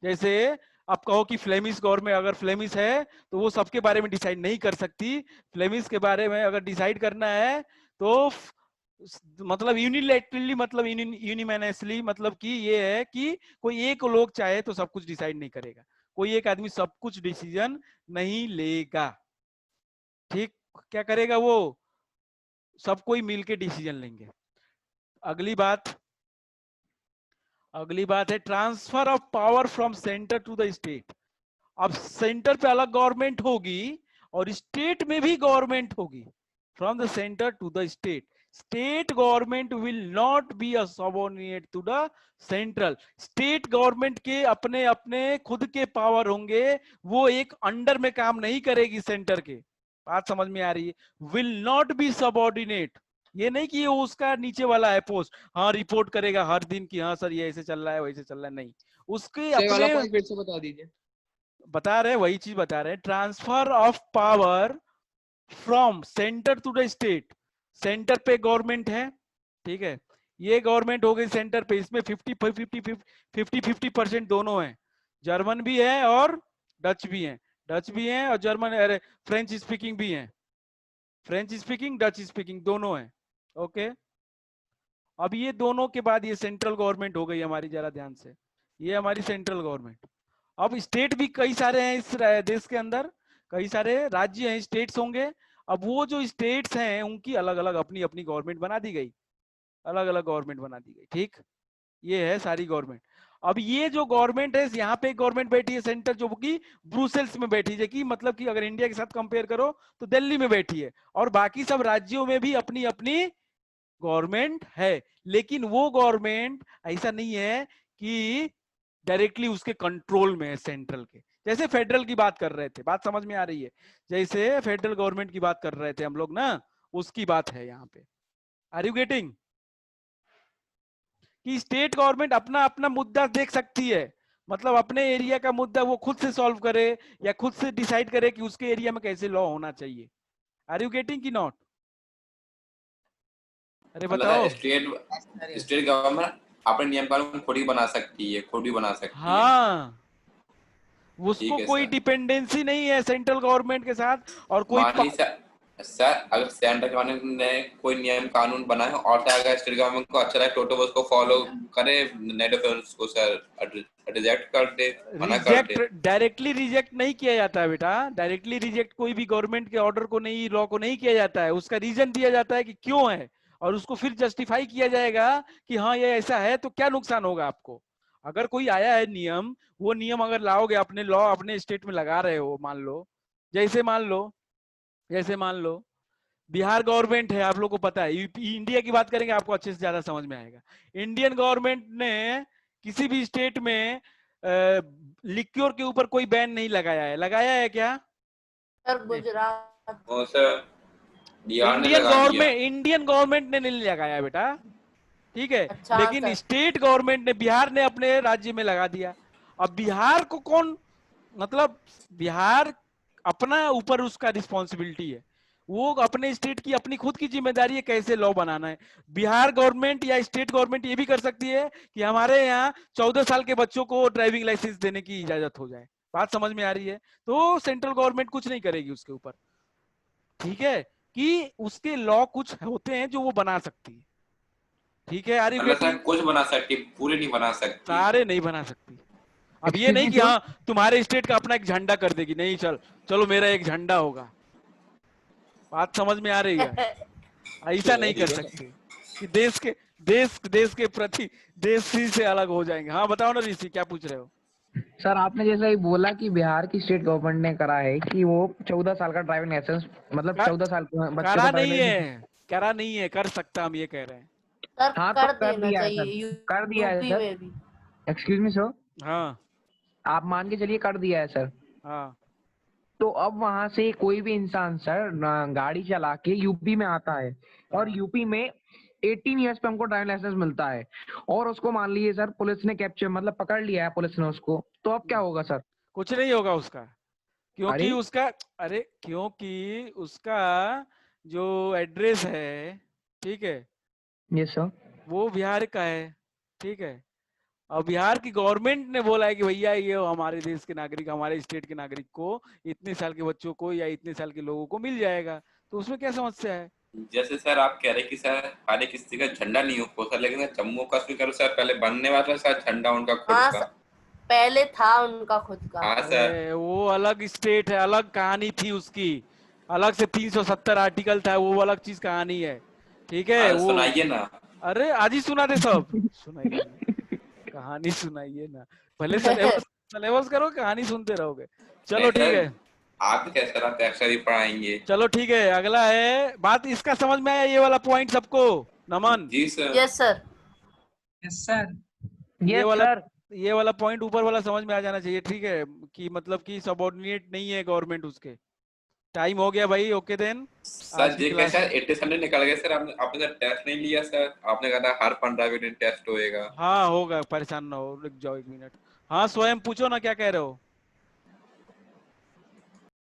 जैसे आप कहो कि फ्लेमिश गवर्नमेंट, अगर फ्लेमिश है तो वो सबके बारे में डिसाइड नहीं कर सकती। फ्लेमिश के बारे में अगर डिसाइड करना है तो मतलब यूनिलैटरली, मतलब यूनिमैनसली, मतलब कि ये है कि कोई एक लोग चाहे तो सब कुछ डिसाइड नहीं करेगा, कोई एक आदमी सब कुछ डिसीजन नहीं लेगा। ठीक, क्या करेगा वो? सब कोई मिलके डिसीजन लेंगे। अगली बात है transfer of power from centre to the state. अब सेंटर पे अलग गवर्नमेंट होगी और स्टेट में भी गवर्नमेंट होगी। From the centre to the state, state government will not be a subordinate to the central. State government के अपने अपने खुद के पावर होंगे, वो एक अंडर में काम नहीं करेगी सेंटर के। बात समझ में आ रही है? विल नॉट बी सबऑर्डिनेट, ये नहीं कि ये उसका नीचे वाला है पोस्ट, हाँ रिपोर्ट करेगा हर दिन कि हाँ सर ये ऐसे चल रहा है वैसे चल रहा है, नहीं। उसके वाला अपने पॉइंट फिर से बता दीजिए। बता रहे, वही चीज बता रहे हैं, transfer of power from centre to the state. Centre पे गवर्नमेंट है, ठीक है, ये गवर्नमेंट हो गई सेंटर पे, इसमें 50-50% दोनों हैं, जर्मन भी है और डच भी है, डच भी है और जर्मन, अरे फ्रेंच स्पीकिंग भी है, फ्रेंच स्पीकिंग डच स्पीकिंग दोनों है। ओके, अब ये दोनों के बाद ये सेंट्रल गवर्नमेंट हो गई हमारी, जरा ध्यान से, ये हमारी सेंट्रल गवर्नमेंट। अब स्टेट भी कई सारे हैं इस देश के अंदर, कई सारे राज्य हैं, स्टेट्स होंगे। अब वो जो स्टेट्स हैं उनकी अलग अलग अपनी अपनी गवर्नमेंट बना दी गई, अलग अलग गवर्नमेंट बना दी गई। ठीक, ये है सारी गवर्नमेंट। अब ये जो गवर्नमेंट है, यहाँ पे गवर्नमेंट बैठी है सेंटर, जो कि ब्रुसेल्स में बैठी है, कि मतलब कि अगर इंडिया के साथ कंपेयर करो तो दिल्ली में बैठी है, और बाकी सब राज्यों में भी अपनी अपनी गवर्नमेंट है। लेकिन वो गवर्नमेंट ऐसा नहीं है कि डायरेक्टली उसके कंट्रोल में है सेंट्रल के। जैसे फेडरल की बात कर रहे थे, बात समझ में आ रही है? जैसे फेडरल गवर्नमेंट की बात कर रहे थे हम लोग ना, उसकी बात है यहाँ पे। Are you getting? कि स्टेट गवर्नमेंट अपना अपना मुद्दा देख सकती है, मतलब अपने एरिया का मुद्दा वो खुद से सॉल्व करे या खुद से डिसाइड करे कि उसके एरिया में कैसे लॉ होना चाहिए। आर यू गेटिंग कि नॉट? अरे बताओ। स्टेट गवर्नमेंट अपने नियम कानून खुद ही बना सकती है, खुद ही बना सकती है। हाँ, उसको कोई डिपेंडेंसी नहीं है सेंट्रल गवर्नमेंट के साथ, और कोई सर अगर सेंट्रल गवर्नमेंट ने कोई नियम कानून बनाए और अगर स्टेट गवर्नमेंट को अच्छा लगे तो उसको फॉलो करे, नहीं तो फिर उसको सर रिजेक्ट कर दे, मना कर दे। डायरेक्टली रिजेक्ट नहीं किया जाता है बेटा, डायरेक्टली रिजेक्ट कोई भी गवर्नमेंट के ऑर्डर को नहीं, लॉ को नहीं किया जाता है, उसका रीजन दिया जाता है कि क्यों है, और उसको फिर जस्टिफाई किया जाएगा कि हाँ ये ऐसा है, तो क्या नुकसान होगा आपको? अगर कोई आया है नियम, वो नियम अगर लाओगे, अपने लॉ अपने स्टेट में लगा रहे हो, मान लो जैसे मान लो बिहार गवर्नमेंट है, आप लोग को पता है, इंडिया की बात करेंगे आपको अच्छे से ज्यादा समझ में आएगा। इंडियन गवर्नमेंट ने किसी भी स्टेट में लिक्योर के ऊपर कोई बैन नहीं लगाया है क्या? सर गुजरात। वो सर बिहार ने लगा दिया। इंडियन गवर्नमेंट ने नहीं लगाया बेटा, ठीक है। अच्छा, लेकिन सर। स्टेट गवर्नमेंट ने, बिहार ने अपने राज्य में लगा दिया। अब बिहार को कौन, मतलब बिहार अपना ऊपर उसका रिस्पॉन्सिबिलिटी है, वो अपने स्टेट की अपनी खुद की जिम्मेदारी है कैसे लॉ बनाना है। बिहार गवर्नमेंट या स्टेट गवर्नमेंट ये भी कर सकती है कि हमारे यहाँ 14 साल के बच्चों को ड्राइविंग लाइसेंस देने की इजाजत हो जाए। बात समझ में आ रही है? तो सेंट्रल गवर्नमेंट कुछ नहीं करेगी उसके ऊपर, ठीक है, कि उसके लॉ कुछ होते हैं जो वो बना सकती है, ठीक है। आर यू मतलब सर गेटिंग? कुछ बना सकती, पूरे नहीं बना सकती। सारे नहीं बना सकती। अब ये नहीं कि हाँ तुम्हारे स्टेट का अपना एक झंडा कर देगी, नहीं, चलो मेरा एक झंडा होगा। बात समझ में आ रही है? ऐसा नहीं कर सकते कि देश के प्रति देश ही से अलग हो जाएंगे। हाँ बताओ ना ऋषि, क्या पूछ रहे हो? सर आपने जैसा ही बोला कि बिहार की स्टेट गवर्नमेंट ने करा है कि वो 14 साल का ड्राइविंग लाइसेंस, मतलब 14 साल के बच्चे को करा ड्राइविंग नहीं है, कर सकता, हम ये कह रहे हैं। सर हाँ, कर तो कर देना दिया है चाहिए, सर, कर दिया है यूपी सर। में भी। एक्सक्यूज मी सर, हाँ आप मान के चलिए कर दिया है सर। हाँ तो अब वहां से कोई भी इंसान सर गाड़ी चला के यूपी में आता है, और यूपी में 18 ईयर्स पे हमको ड्राइविंग लाइसेंस मिलता है, और उसको मान लीजिए सर पुलिस ने कैप्चर, मतलब पकड़ लिया है पुलिस ने उसको, तो अब क्या होगा सर? कुछ नहीं होगा उसका, क्योंकि अरे क्योंकि उसका जो एड्रेस है, ठीक है, यस सर। वो बिहार का है, ठीक है। और बिहार की गवर्नमेंट ने बोला है कि भैया ये हमारे देश के नागरिक, हमारे स्टेट के नागरिक को, इतने साल के बच्चों को या इतने साल के लोगों को मिल जाएगा, तो उसमें क्या समस्या है? जैसे सर आप कह रहे कि सर हर एक किसी का झंडा नहीं हो सर, लेकिन जम्मू कश्मीर का सर पहले बनने वाला सर झंडा उनका खुद हाँ का। सर, पहले था उनका खुद का। हाँ सर, अरे वो अलग स्टेट है, अलग कहानी थी उसकी, अलग से 370 आर्टिकल था, वो अलग चीज कहानी है, ठीक है। वो सुनाइए ना। अरे आज ही सुना दे सब, सुनाइए ना, कहानी सुनाइए ना, भले सिलेबस करो, कहानी सुनते रहोगे। चलो ठीक है, आप क्या सर, आप अक्सर ही पढ़ाएंगे। चलो ठीक है, अगला है बात, इसका समझ में आया ये वाला पॉइंट सबको? Naman ji sir. Yes sir. Yes sir. ये वाला पॉइंट ऊपर वाला समझ में आ जाना चाहिए, ठीक है, कि मतलब कि सबऑर्डिनेट नहीं है गवर्नमेंट उसके। टाइम हो गया भाई, ओके देन। सर जी के सर 80 निकल गए सर, आपने टेस्ट नहीं लिया सर, आपने कहा था हर 15 दिन टेस्ट होएगा। हाँ होगा, परेशान ना हो, रुक जाओ 1 मिनट। हाँ स्वयं पूछो ना, क्या कह रहे हो?